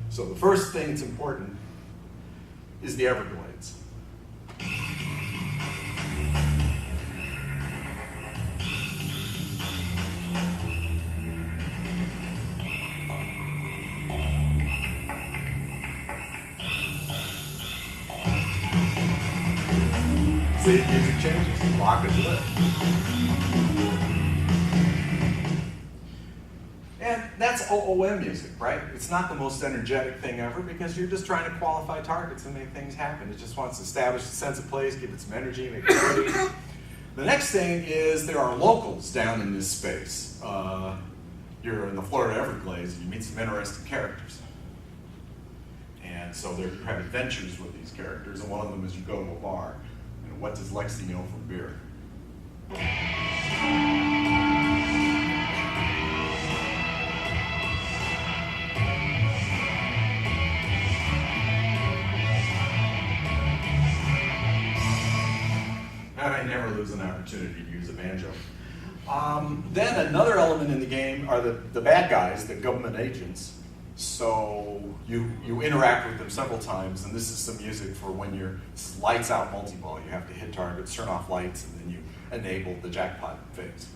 So the first thing that's important is the Everglades. See, music changes, lock is lit. And that's OOM music, right? It's not the most energetic thing ever because you're just trying to qualify targets and make things happen. It just wants to establish a sense of place, give it some energy, make it ready. The next thing is there are locals down in this space. You're in the Florida Everglades and you meet some interesting characters. And so you have adventures with these characters, and one of them is you go to a bar. And what does Lexi know from beer? And I never lose an opportunity to use a banjo. Then another element in the game are the bad guys, the government agents. So you interact with them several times, and this is some music for when you're lights out multi-ball. You have to hit targets, turn off lights, and then you enable the jackpot phase.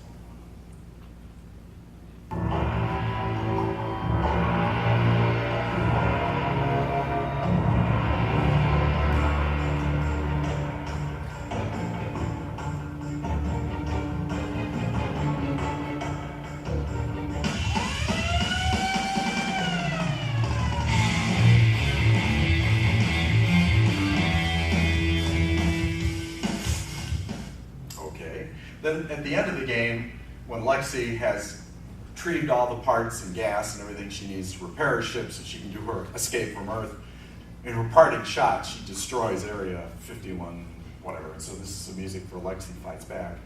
Then at the end of the game, when Lexi has retrieved all the parts and gas and everything she needs to repair her ship so she can do her escape from Earth, in her parting shot, she destroys Area 51, whatever. So this is some music for Lexi Fights Back.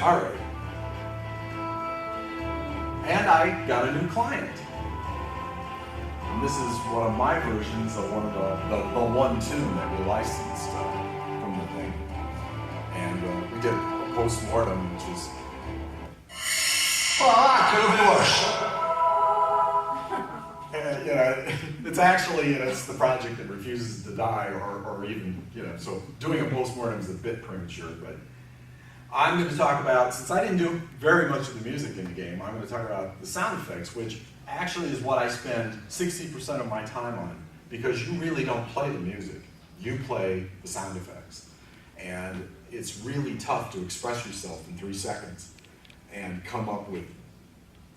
All right. And I got a new client. And this is one of my versions of one of the one tune that we licensed from the thing. And we did a post-mortem, which is, and, you know, it's actually, you know, it's the project that refuses to die, or even, you know, so doing a post-mortem is a bit premature, but I'm going to talk about, since I didn't do very much of the music in the game, I'm going to talk about the sound effects, which actually is what I spend 60% of my time on, because you really don't play the music. You play the sound effects. And it's really tough to express yourself in 3 seconds and come up with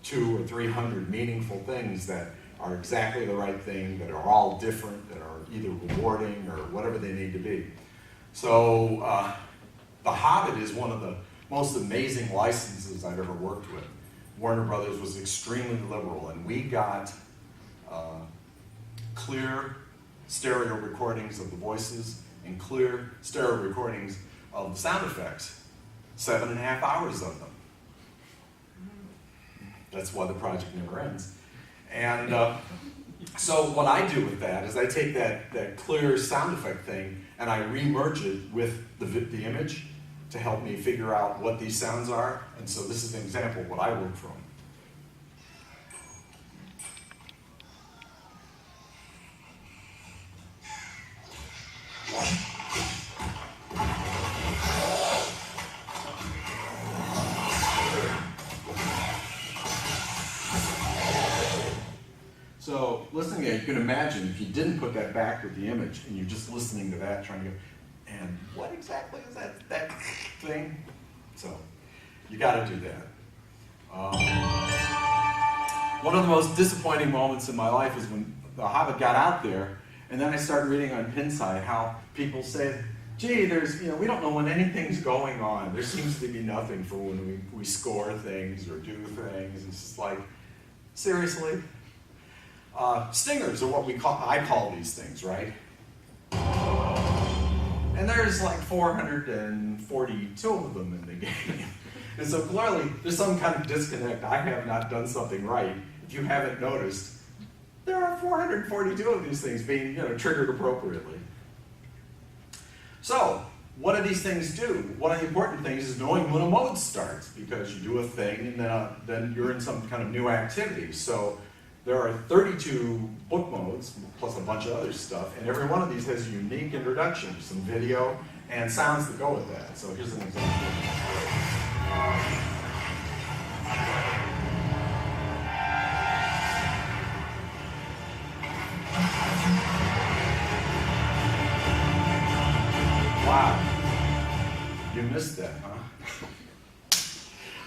200 or 300 meaningful things that are exactly the right thing, that are all different, that are either rewarding or whatever they need to be. So, The Hobbit is one of the most amazing licenses I've ever worked with. Warner Brothers was extremely liberal, and we got clear stereo recordings of the voices and clear stereo recordings of the sound effects. 7.5 hours of them. That's why the project never ends. And so what I do with that is I take that clear sound effect thing and I re-merge it with the image to help me figure out what these sounds are. And so this is an example of what I work from. listening to it, you can imagine if you didn't put that back with the image and you're just listening to that, trying to go, and what exactly is that thing? So you got to do that. One of the most disappointing moments in my life is when The Hobbit got out there, and then I started reading on Pinside how people say, gee, we don't know when anything's going on. There seems to be nothing for when we score things or do things. It's just like, seriously? Stingers are what I call these things, right? And there's like 442 of them in the game. And so clearly, there's some kind of disconnect. I have not done something right. If you haven't noticed, there are 442 of these things being triggered appropriately. So, what do these things do? One of the important things is knowing when a mode starts, because you do a thing and then you're in some kind of new activity. So, there are 32 book modes, plus a bunch of other stuff, and every one of these has a unique introduction, some video and sounds that go with that. So here's an example. Wow, you missed that, huh?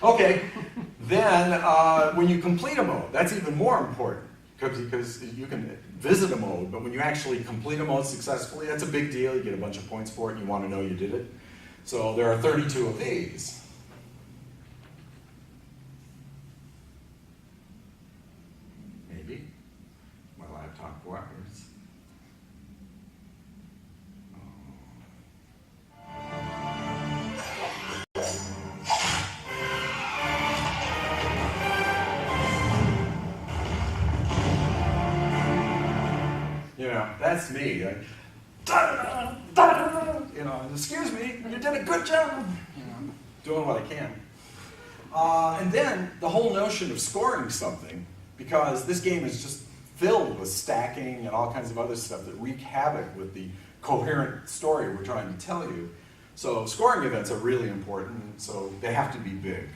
Okay, then when you complete a mode, that's even more important because you can visit a mode, but when you actually complete a mode successfully, that's a big deal. You get a bunch of points for it and you want to know you did it. So there are 32 of these. Maybe. My laptop cooperates. That's me. Excuse me, you did a good job. Doing what I can. And then the whole notion of scoring something, because this game is just filled with stacking and all kinds of other stuff that wreak havoc with the coherent story we're trying to tell you. So scoring events are really important, so they have to be big.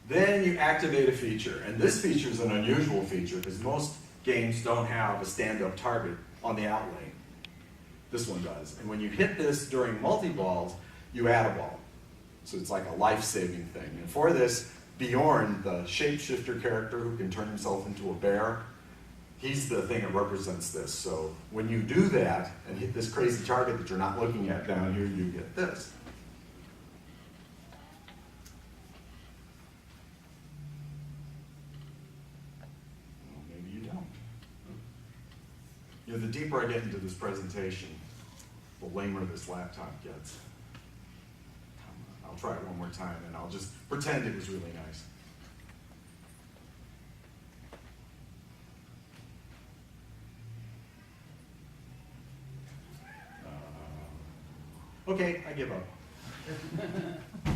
Then you activate a feature, and this feature is an unusual feature because most games don't have a stand-up target on the out lane. This one does. And when you hit this during multi-balls, you add a ball. So it's like a life-saving thing. And for this, Bjorn, the shapeshifter character who can turn himself into a bear, he's the thing that represents this. So when you do that and hit this crazy target that you're not looking at down here, you get this. The deeper I get into this presentation, the lamer this laptop gets. I'll try it one more time and I'll just pretend it was really nice. Okay, I give up.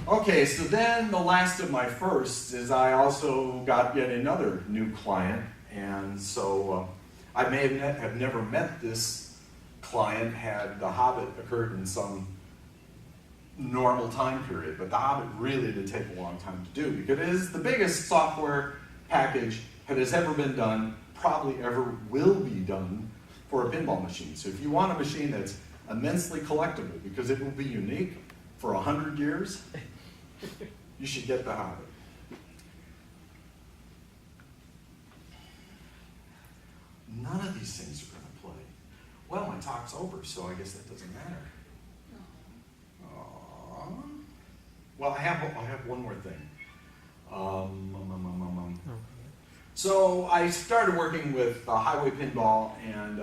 Okay, so then the last of my firsts is I also got yet another new client, and so I may have never met this client had The Hobbit occurred in some normal time period, but The Hobbit really did take a long time to do because it is the biggest software package that has ever been done, probably ever will be done for a pinball machine. So if you want a machine that's immensely collectible because it will be unique for 100 years, you should get The Hobbit. None of these things are going to play. Well, my talk's over, so I guess that doesn't matter. Well, I have one more thing. So I started working with Highway Pinball and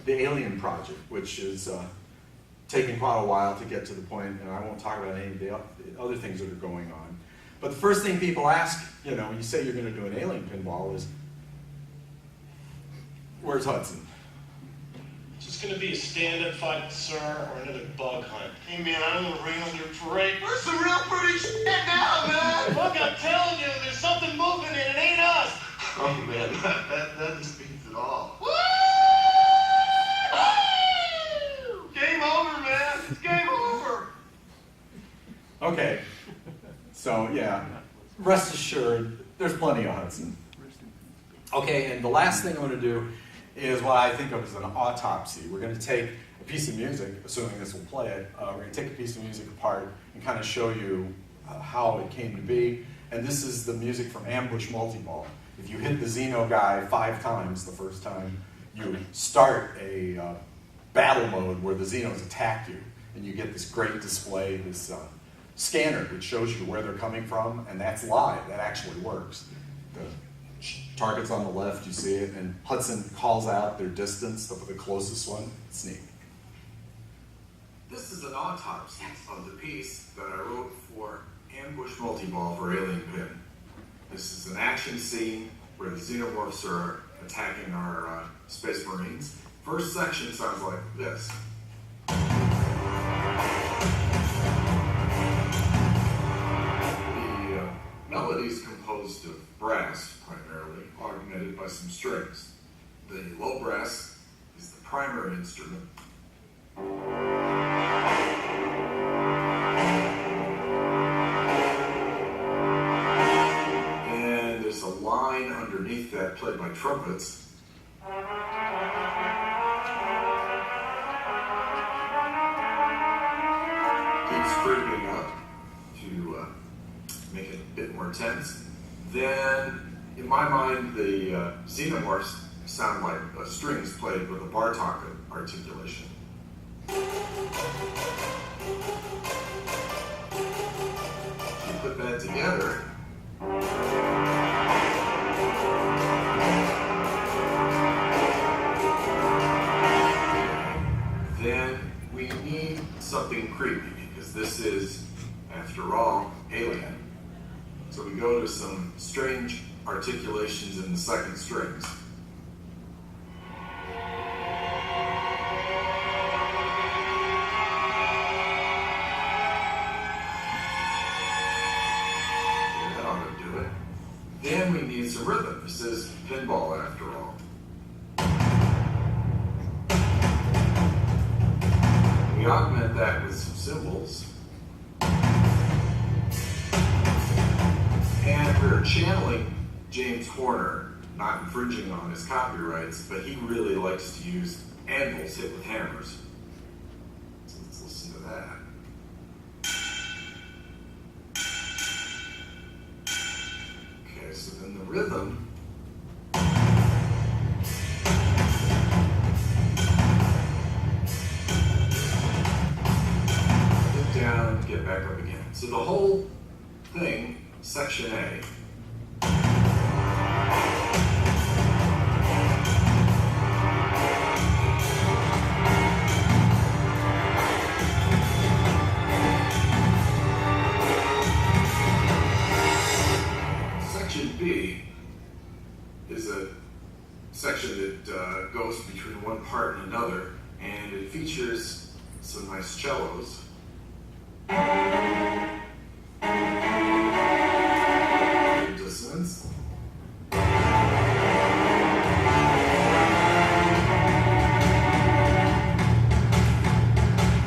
the Alien Project, which is taking quite a while to get to the point, and I won't talk about any of the other things that are going on. But the first thing people ask, when you say you're going to do an Alien Pinball is, where's Hudson? Is this going to be a stand-up fight, sir, or another bug hunt? Hey, man, I don't want to rain on your parade. Where's some real pretty shit now, man? Look, I'm telling you, there's something moving and it ain't us. Oh man, that just beats it all. Game over, man. It's game over. Okay, so yeah, rest assured, there's plenty of Hudson. Okay, and the last thing I'm going to do is what I think of as an autopsy. We're going to take a piece of music, assuming this will play it, we're going to take a piece of music apart and kind of show you how it came to be. And this is the music from Ambush Multiball. If you hit the Xeno guy 5 times the first time, you start a battle mode where the Xenos attack you, and you get this great display, this scanner which shows you where they're coming from, and that's live. That actually works. The target's on the left, you see it, and Hudson calls out their distance, the closest one, sneak. This is an autopsy of the piece that I wrote for Ambush Multiball for Alien Pin. This is an action scene where the xenomorphs are attacking our Space Marines. First section sounds like this. The melody is composed of brass, primarily, augmented by some strings. The low brass is the primary instrument. And there's a line underneath that played by trumpets. Keeps creeping up to make it a bit more tense. Then, in my mind, the xenomorphs sound like strings played with a Bartok articulation. You put that together, then we need something creepy, because this is, after all, Alien. So we go to some strange articulations in the second strings. That ought to do it. Then we need some rhythm. This is Pinball, after all. We augment that with some cymbals. And we're channeling James Horner, not infringing on his copyrights, but he really likes to use anvils hit with hammers. So let's listen to that. Okay, so then the rhythm. Get down, get back up again. So the whole thing, Section A. Section B is a section that goes between one part and another, and it features some nice cellos. Dissonance.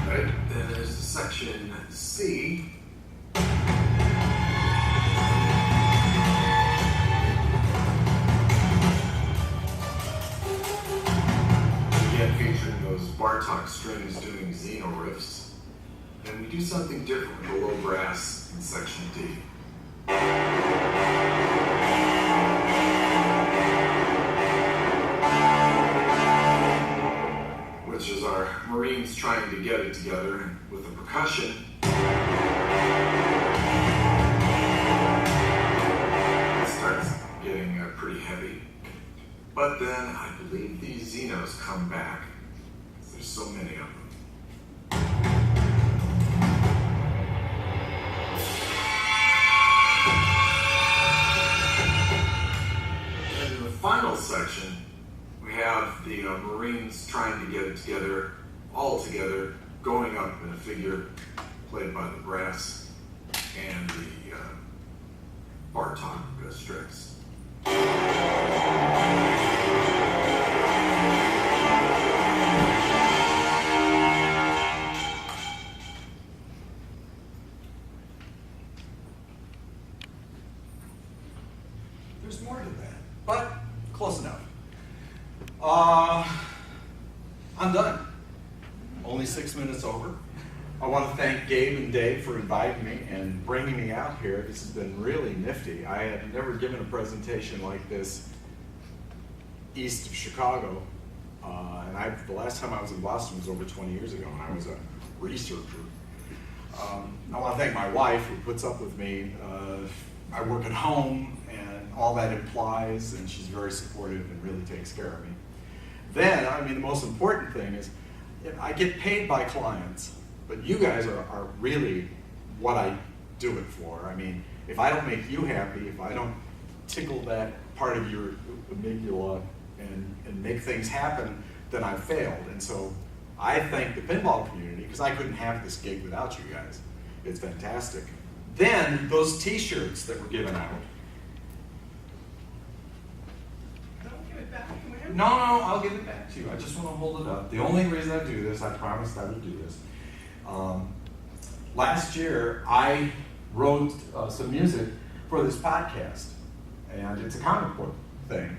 Right, then there's section C. Again, featuring those Bartok strings doing Xeno riffs. And we do something different with the low brass in section D. Which is our Marines trying to get it together, and with the percussion. It starts getting pretty heavy. But then I believe these Xenos come back. There's so many of them. And in the final section, we have the Marines trying to get it together, all together, going up in a figure played by the brass and the Bartok strings. There's more to that, but close enough. I'm done. Only 6 minutes over. I want to thank Gabe and Dave for inviting me and bringing me out here. This has been really nifty. I have never given a presentation like this east of Chicago. The last time I was in Boston was over 20 years ago, and I was a researcher. I want to thank my wife who puts up with me. I work at home, and all that implies, and she's very supportive and really takes care of me. Then, I mean, the most important thing is, I get paid by clients, but you guys are really what I do it for. I mean, if I don't make you happy, if I don't tickle that part of your amygdala and make things happen, then I've failed. And so I thank the pinball community, because I couldn't have this gig without you guys. It's fantastic. Then, those t-shirts that were given out. Don't give it back. Can we have it? No, I'll give it back to you. I just want to hold it up. The only reason I do this, I promised I would do this. Last year, I wrote some music for this podcast, and it's a comic book thing.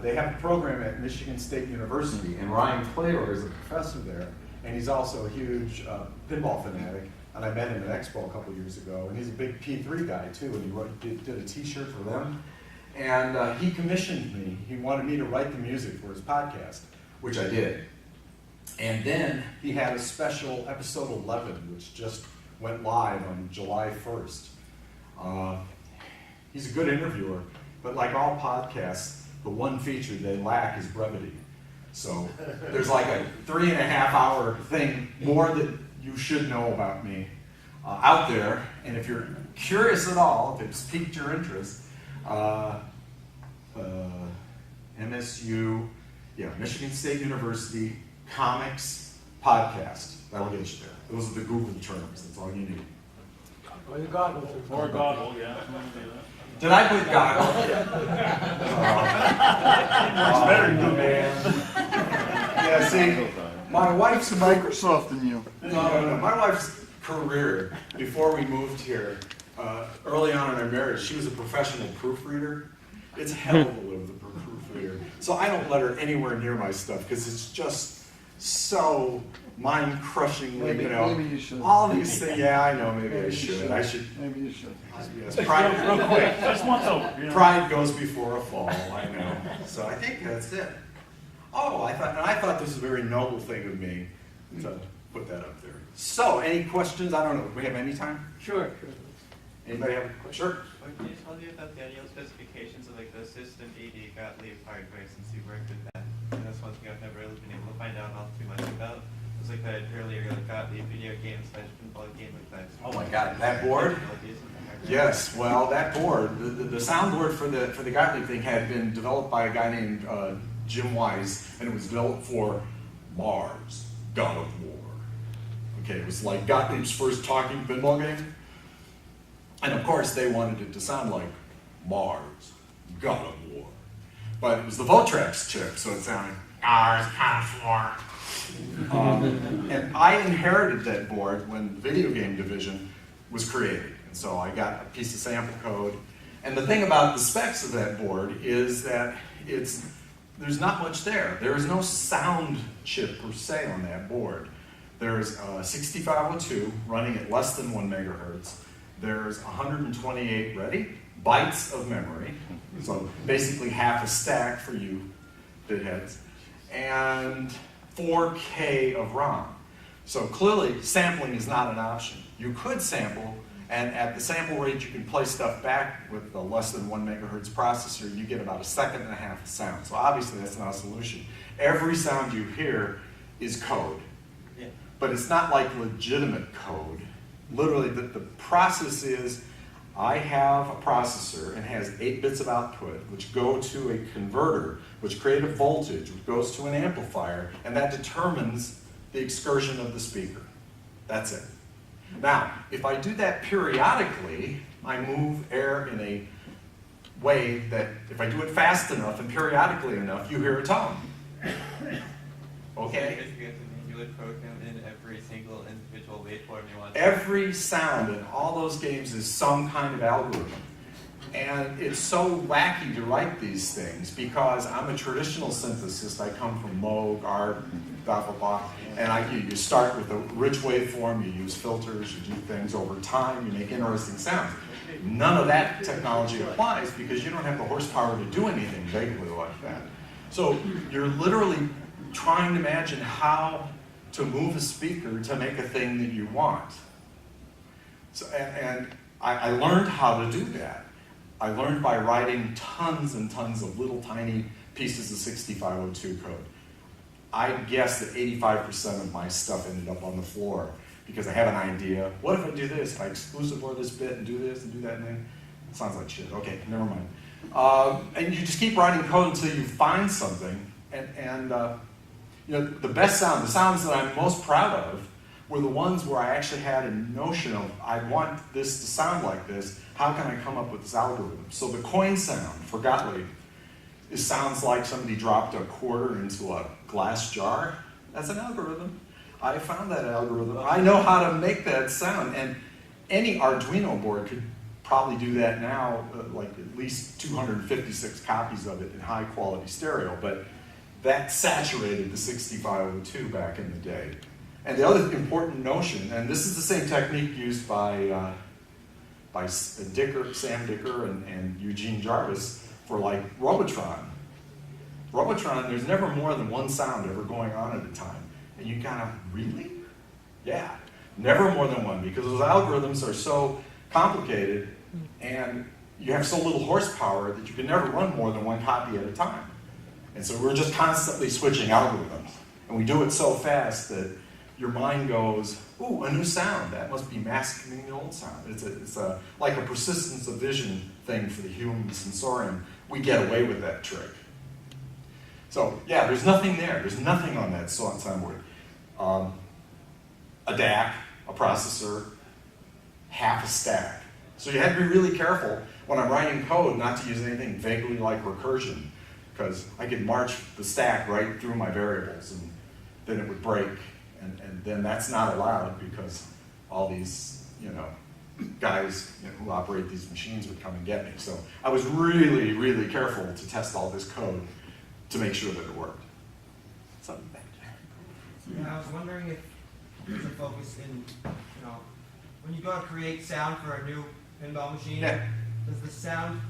They have a program at Michigan State University, and Ryan Clayor is a professor there, and he's also a huge pinball fanatic. And I met him at Expo a couple years ago, and he's a big P3 guy too, and he did a t-shirt for them. And he commissioned me. He wanted me to write the music for his podcast, which I did. And then he had a special episode 11, which just went live on July 1st. He's a good interviewer, but like all podcasts, the one feature they lack is brevity. So there's like a 3.5-hour thing, more that you should know about me out there. And if you're curious at all, if it's piqued your interest, MSU, Michigan State University Comics Podcast. That'll get you there. Those are the Google terms. That's all you need. Or the goggles. Or goggle, yeah. Did I put goggle? Works better than you, man. Yeah, see, my wife's Microsoft than you. No. My wife's career before we moved here, early on in our marriage, she was a professional proofreader. It's hell to live with a proofreader. So I don't let her anywhere near my stuff because it's just so mind-crushingly, Maybe you should. all these things. Yeah, I know. Maybe I you should. Maybe you should. Yes, pride, Real quick, just once over. pride goes before a fall. I know. So I think that's it. Oh, I thought this was a very noble thing of me to put that up there. So, any questions? I don't know. Do we have any time? Sure. Anybody have a question? Sure. What can you tell me about the ideal specifications of like the System 80 Gottlieb hardware since you worked with that? And that's one thing I've never really been able to find out all too much about. It was like that earlier like Gottlieb video game / pinball game like that. Oh my God, that board? Yes. Well, that board, the soundboard for the Gottlieb thing had been developed by a guy named Jim Wise, and it was developed for Mars, God of War. Okay, it was like Gottlieb's first talking pinball game. And of course, they wanted it to sound like Mars, God of War. But it was the Votrex chip, so it sounded Mars, God of War. And I inherited that board when the video game division was created. And so I got a piece of sample code. And the thing about the specs of that board is that there's not much there. There is no sound chip per se on that board. There's 6502 running at less than 1 megahertz. There's 128 bytes of memory. So basically half a stack for you bitheads. And 4K of ROM. So clearly sampling is not an option. You could sample, and at the sample rate you can play stuff back with the less than 1 megahertz processor, you get about 1.5 seconds of sound. So obviously that's not a solution. Every sound you hear is code. Yeah. But it's not like legitimate code. Literally, the process is, I have a processor and has 8 bits of output, which go to a converter, which create a voltage, which goes to an amplifier, and that determines the excursion of the speaker. That's it. Now, if I do that periodically, I move air in a way that if I do it fast enough and periodically enough, you hear a tone. Okay? So you have to manually program in every single individual waveform you want. Every sound in all those games is some kind of algorithm. And it's so wacky to write these things because I'm a traditional synthesist. I come from Moog, ARP, blah, blah, blah. And you start with a rich waveform, you use filters, you do things over time, you make interesting sounds. None of that technology applies because you don't have the horsepower to do anything vaguely like that. So you're literally trying to imagine how to move a speaker to make a thing that you want. So, and I learned how to do that. I learned by writing tons and tons of little tiny pieces of 6502 code. I guess that 85% of my stuff ended up on the floor because I have an idea. What if I do this? If I exclusive or this bit and do this and do that thing? It sounds like shit. Okay, never mind. And you just keep writing code until you find something. And you know, the best sound, the sounds that I'm most proud of, were the ones where I actually had a notion of, I want this to sound like this. How can I come up with this algorithm? So the coin sound for Gottlieb, it sounds like somebody dropped a quarter into a glass jar. That's an algorithm. I found that algorithm. I know how to make that sound. And any Arduino board could probably do that now, like at least 256 copies of it in high quality stereo. But that saturated the 6502 back in the day. And the other important notion, and this is the same technique used by Sam Dicker and Eugene Jarvis for like Robotron. Robotron, there's never more than one sound ever going on at a time. And you kind of, really? Yeah, never more than one because those algorithms are so complicated and you have so little horsepower that you can never run more than one copy at a time. And so we're just constantly switching algorithms. And we do it so fast that your mind goes, ooh, a new sound. That must be masking the old sound. It's like a persistence of vision thing for the human sensorium. We get away with that trick. So yeah, there's nothing there. There's nothing on that soundboard. A DAC, a processor, half a stack. So you have to be really careful when I'm writing code not to use anything vaguely like recursion, because I could march the stack right through my variables and then it would break. And then that's not allowed because all these, guys who operate these machines would come and get me. So I was really, really careful to test all this code to make sure that it worked. Something back there. Yeah, I was wondering if there's a focus in, when you go to create sound for a new pinball machine, does the sound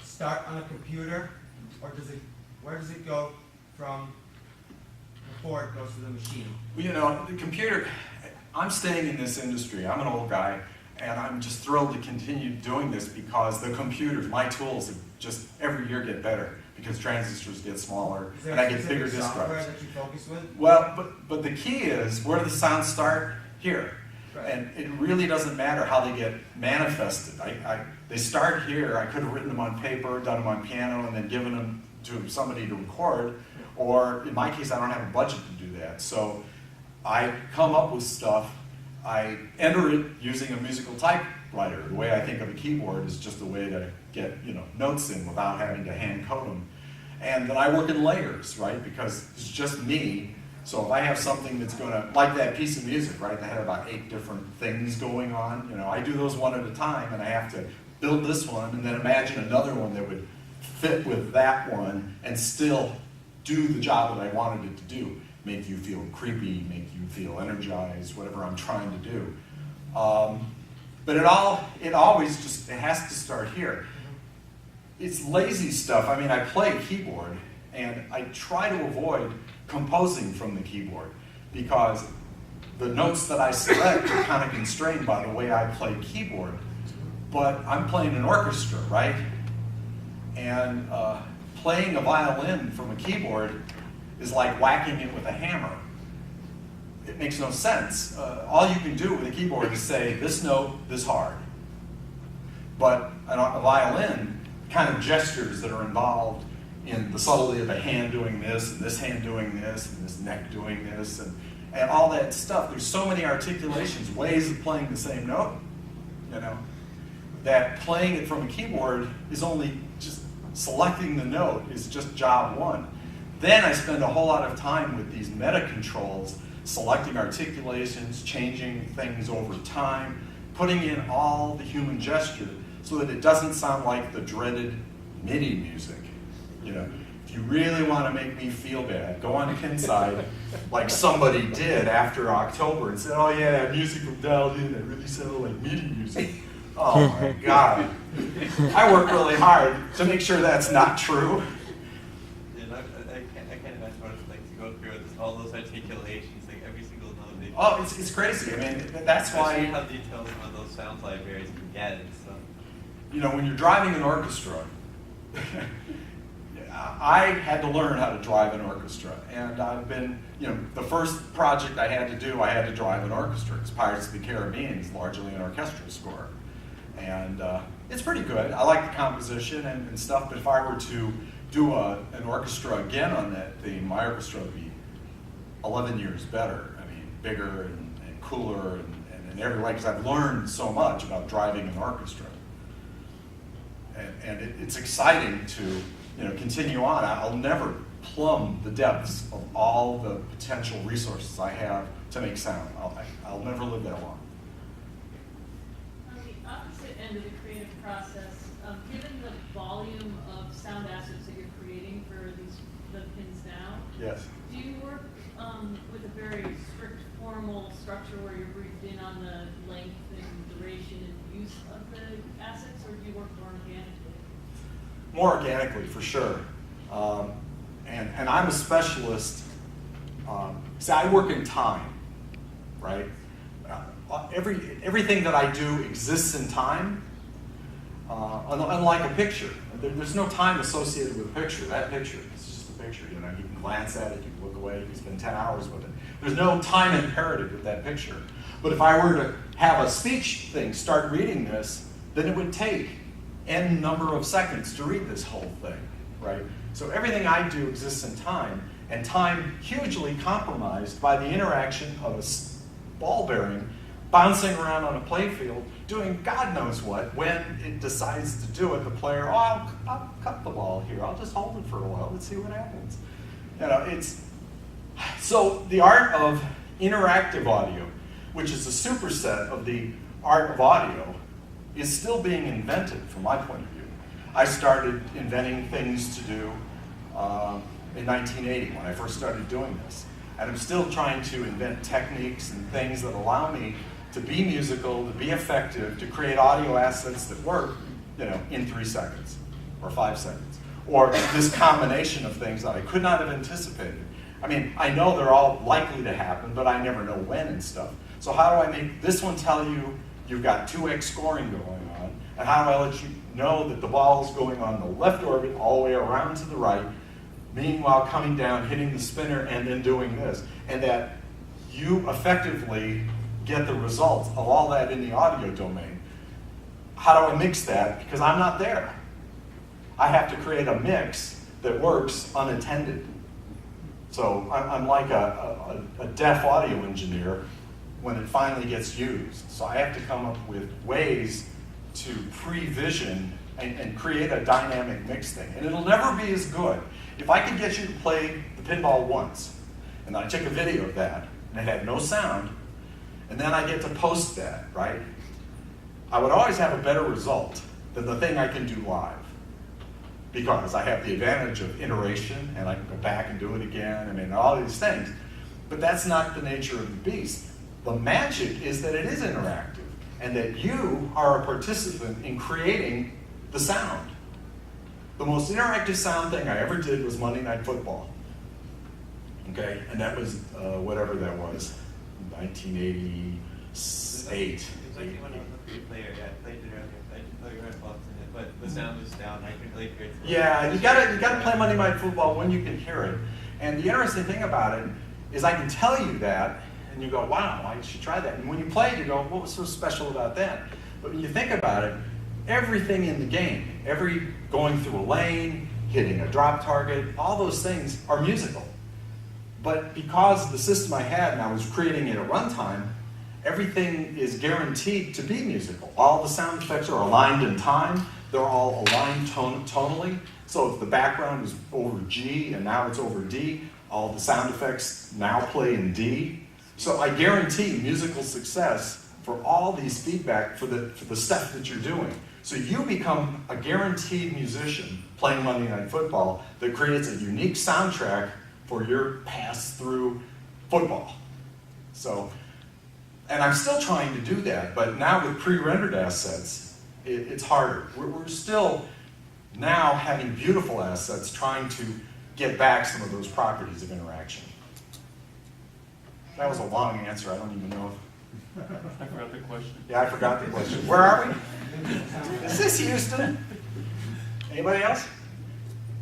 start on a computer, or where does it go from before it goes to the machine? Well, the computer, I'm staying in this industry. I'm an old guy, and I'm just thrilled to continue doing this because the computers, my tools, just every year get better because transistors get smaller and I get bigger disk drives. That you focus with? Well, but the key is where the sounds start here. Right. And it really doesn't matter how they get manifested. They start here. I could have written them on paper, done them on piano, and then given them to somebody to record. Or in my case, I don't have a budget to do that. So I come up with stuff. I enter it using a musical typewriter. The way I think of a keyboard is just a way to get notes in without having to hand code them. And then I work in layers, right? Because it's just me. So if I have something that's going to, like that piece of music, right? That had about 8 different things going on. I do those one at a time, and I have to build this one, and then imagine another one that would fit with that one, and still do the job that I wanted it to do. Make you feel creepy, make you feel energized, whatever I'm trying to do. But it has to start here. It's lazy stuff. I mean, I play keyboard, and I try to avoid composing from the keyboard because the notes that I select are kind of constrained by the way I play keyboard. But I'm playing an orchestra, right? And playing a violin from a keyboard is like whacking it with a hammer. It makes no sense. All you can do with a keyboard is say, this note, this hard. But a violin, kind of gestures that are involved in the subtlety of a hand doing this, and this hand doing this, and this neck doing this, and all that stuff. There's so many articulations, ways of playing the same note, that playing it from a keyboard is only just selecting the note is just job one. Then I spend a whole lot of time with these meta controls, selecting articulations, changing things over time, putting in all the human gesture so that it doesn't sound like the dreaded MIDI music. You know, if you really want to make me feel bad, go on Pinside like somebody did after October and said, oh yeah, that music from dialed in, that really sounded like MIDI music. Oh my God. I work really hard to make sure that's not true. I can't imagine what it's like to go through all those articulations, like every single note. Oh, it's crazy. I mean, that's why. How detailed some of those sound libraries can get and stuff. You know, when you're driving an orchestra, I had to learn how to drive an orchestra. And I've been, you know, the first project I had to do, I had to drive an orchestra. It's Pirates of the Caribbean. It's largely an orchestral score. And it's pretty good. I like the composition and stuff, but if I were to do an orchestra again on that theme, my orchestra would be 11 years better. I mean, bigger and cooler and in every way, because I've learned so much about driving an orchestra. And it's exciting to, you know, continue on. I'll never plumb the depths of all the potential resources I have to make sound. I'll never live that long. On the opposite end of the creative process, given the volume of sound assets that you're creating for the pins now, yes. Do you work with a very strict formal structure where you're briefed in on the length and duration and use of the assets, or do you work more organically? More organically, for sure. And I'm a specialist. See, I work in time, right? Everything that I do exists in time, unlike a picture. There's no time associated with a picture. That picture is just a picture. You know, you can glance at it, you can look away, you can spend 10 hours with it. There's no time imperative with that picture. But if I were to have a speech thing start reading this, then it would take n number of seconds to read this whole thing, right? So everything I do exists in time, and time hugely compromised by the interaction of a ball bearing bouncing around on a playfield, doing God knows what. When it decides to do it, the player, oh, I'll cut the ball here. I'll just hold it for a while. Let's see what happens. You know, it's so the art of interactive audio, which is a superset of the art of audio, is still being invented from my point of view. I started inventing things to do in 1980 when I first started doing this. And I'm still trying to invent techniques and things that allow me to be musical, to be effective, to create audio assets that work, you know, in 3 seconds or 5 seconds. Or this combination of things that I could not have anticipated. I mean, I know they're all likely to happen, but I never know when and stuff. So how do I make this one tell you you've got 2x scoring going on, and how do I let you know that the ball is going on the left orbit all the way around to the right, meanwhile coming down, hitting the spinner, and then doing this, and that you effectively get the results of all that in the audio domain. How do I mix that? Because I'm not there. I have to create a mix that works unattended. So I'm like a deaf audio engineer when it finally gets used. So I have to come up with ways to pre-vision and create a dynamic mix thing. And it'll never be as good. If I could get you to play the pinball once, and I took a video of that, and it had no sound, and then I get to post that, right? I would always have a better result than the thing I can do live. Because I have the advantage of iteration, and I can go back and do it again, I mean, all these things. But that's not the nature of the beast. The magic is that it is interactive, and that you are a participant in creating the sound. The most interactive sound thing I ever did was Monday Night Football. Okay, and that was whatever that was, 1988. It's like when I was a free player, yeah, I played it earlier. I didn't know you were involved in it, but the sound was down. I could really hear it. Yeah, you gotta play Monday Night Football when you can hear it. And the interesting thing about it is I can tell you that, and you go, wow, I should try that. And when you play it, you go, what was so special about that? But when you think about it, everything in the game, every going through a lane, hitting a drop target, all those things are musical. But because of the system I had and I was creating it at runtime, everything is guaranteed to be musical. All the sound effects are aligned in time. They're all aligned tonally. So if the background is over G and now it's over D, all the sound effects now play in D. So I guarantee musical success for all these feedback for the stuff that you're doing. So you become a guaranteed musician playing Monday Night Football that creates a unique soundtrack for your pass through football. So, and I'm still trying to do that, but now with pre-rendered assets, it's harder. We're still now having beautiful assets trying to get back some of those properties of interaction. That was a long answer. I don't even know if... I forgot the question. Yeah, I forgot the question. Where are we? Is this Houston? Anybody else?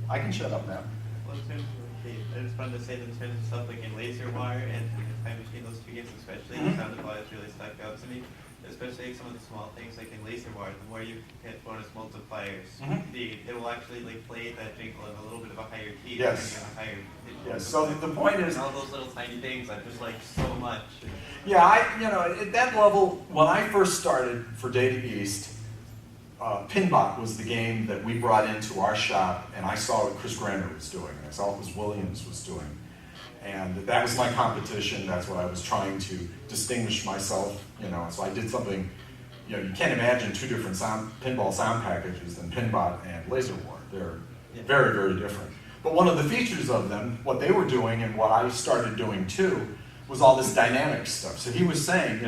I can shut up now. Well, in terms of, I just wanted to say that in terms of stuff like in Laser Wire and Time Machine, those two games especially, the sound effects really stuck out to me. Especially some of the small things like in Laser Wire, the more you hit bonus multipliers, it will actually like play that jingle in a little bit of a higher key. Yes. A higher Yes. So the point is, and all those little tiny things I just like so much. Yeah, at that level, when I first started for Data East, Pinball was the game that we brought into our shop, and I saw what Chris Grander was doing. I saw what Williams was doing. And that was my competition. That's what I was trying to distinguish myself, So I did something, you can't imagine two different pinball sound packages than Pinbot and Laser War. They're very, very different. But one of the features of them, what they were doing and what I started doing too, was all this dynamic stuff. So he was saying,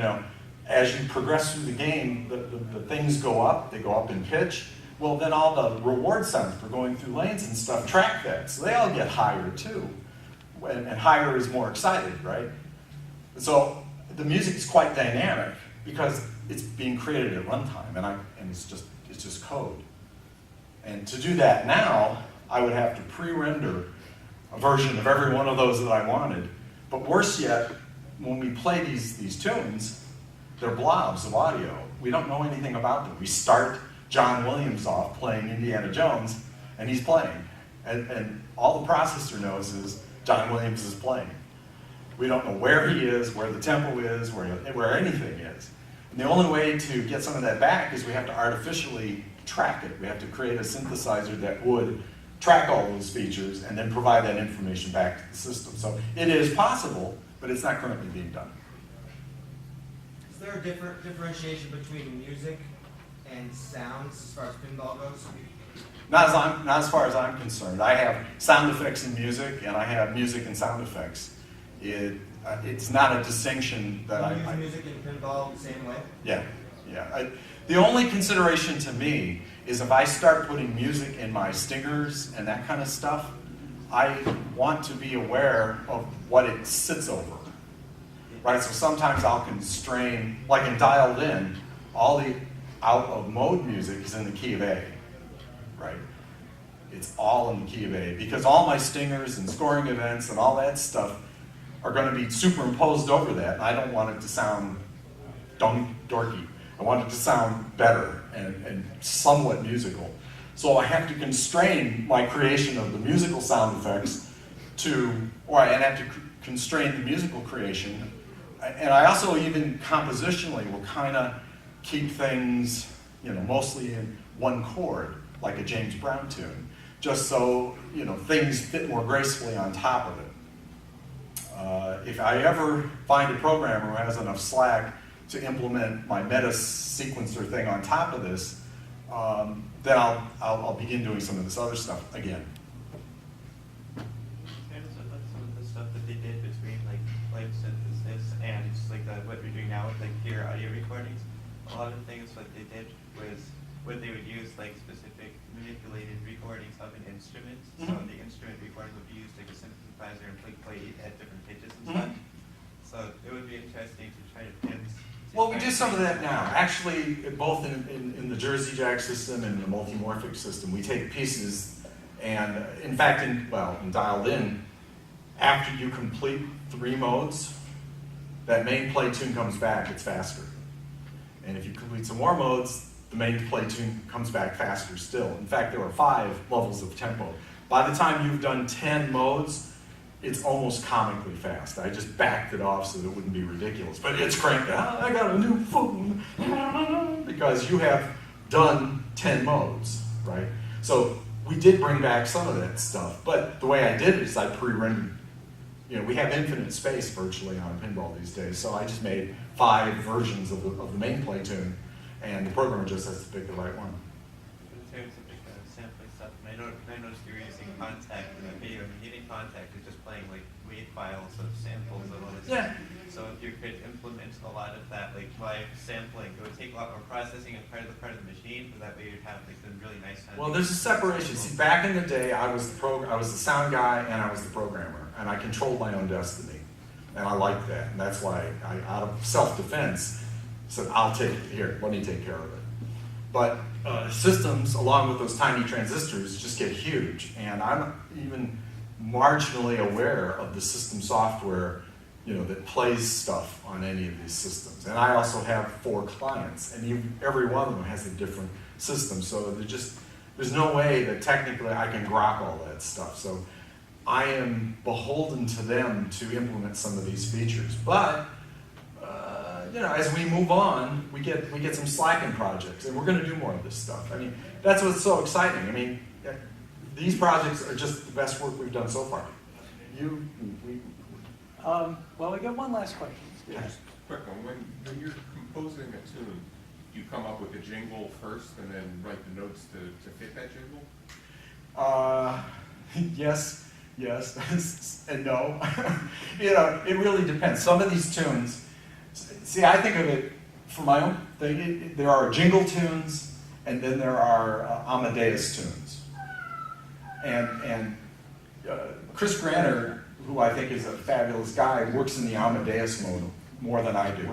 as you progress through the game, the things go up, they go up in pitch. Well, then all the reward sounds for going through lanes and stuff track that. So they all get higher too. And higher is more excited, right? So the music is quite dynamic because it's being created at runtime, and it's just code. And to do that now, I would have to pre-render a version of every one of those that I wanted. But worse yet, when we play these tunes, they're blobs of audio. We don't know anything about them. We start John Williams off playing Indiana Jones, and he's playing. And all the processor knows is John Williams is playing. We don't know where he is, where the tempo is, where anything is. And the only way to get some of that back is we have to artificially track it. We have to create a synthesizer that would track all those features and then provide that information back to the system. So it is possible, but it's not currently being done. Is there a differentiation between music and sounds as far as pinball goes? Not as far as I'm concerned. I have sound effects and music, and I have music and sound effects. It's not a distinction that you use music and pinball the same way? Yeah. The only consideration to me is if I start putting music in my stingers and that kind of stuff, I want to be aware of what it sits over. Right? So sometimes I'll constrain, like in Dialed In, all the out of mode music is in the key of A. Right? It's all in the key of A because all my stingers and scoring events and all that stuff are going to be superimposed over that. And I don't want it to sound dorky. I want it to sound better and somewhat musical. So I have to constrain my creation of the musical sound effects and I have to constrain the musical creation. And I also even compositionally will kind of keep things, mostly in one chord, like a James Brown tune, just so, things fit more gracefully on top of it. If I ever find a programmer who has enough slack to implement my meta sequencer thing on top of this, then I'll begin doing some of this other stuff again. Some of the stuff that they did between like synthesis and what we're doing now with pure audio recordings, a lot of things what they did was when they would use specific manipulated recordings of an instrument. So the instrument recording would be used like a synthesizer and play at different pitches and stuff. So it would be interesting to try to pin. Well, we do some of that now. Actually, both in the Jersey Jack system and the multimorphic system, we take pieces and, in fact, in Dialed In, after you complete 3 modes, that main play tune comes back, it's faster. And if you complete some more modes, the main play tune comes back faster still. In fact, there are 5 levels of tempo. By the time you've done 10 modes, it's almost comically fast. I just backed it off so that it wouldn't be ridiculous. But it's cranked out. I got a new phone. Because you have done 10 modes, right? So we did bring back some of that stuff. But the way I did it is I pre-rendered. You know, we have infinite space virtually on Pinball these days. So I just made 5 versions of the main play tune. And the programmer just has to pick the right one. In terms of like sampling stuff, I noticed you were using Contact in the video. Using Contact is just playing like WAV files of samples and all this. Yeah. So if you could implement a lot of that, like by sampling, it would take a lot more processing as part of the machine, but that way you'd have like some really nice sound. Well, there's a separation. See, back in the day, I was the sound guy and I was the programmer, and I controlled my own destiny, and I liked that, and that's why I, out of self-defense, said, "I'll take it here. Let me take care of it." But systems, along with those tiny transistors, just get huge, and I'm even marginally aware of the system software, you know, that plays stuff on any of these systems. And I also have 4 clients, and every one of them has a different system. So there's no way that technically I can grok all that stuff. So I am beholden to them to implement some of these features. But you know, as we move on, we get some slacking projects, and we're going to do more of this stuff. I mean, that's what's so exciting. I mean, these projects are just the best work we've done so far. Well, we got one last question. Yeah, just a quick one. When you're composing a tune, you come up with a jingle first and then write the notes to fit that jingle? Yes, and no. You know, it really depends. Some of these tunes, see, I think of it for my own thing. There are jingle tunes, and then there are Amadeus tunes. And Chris Granner, who I think is a fabulous guy, works in the Amadeus mode more than I do.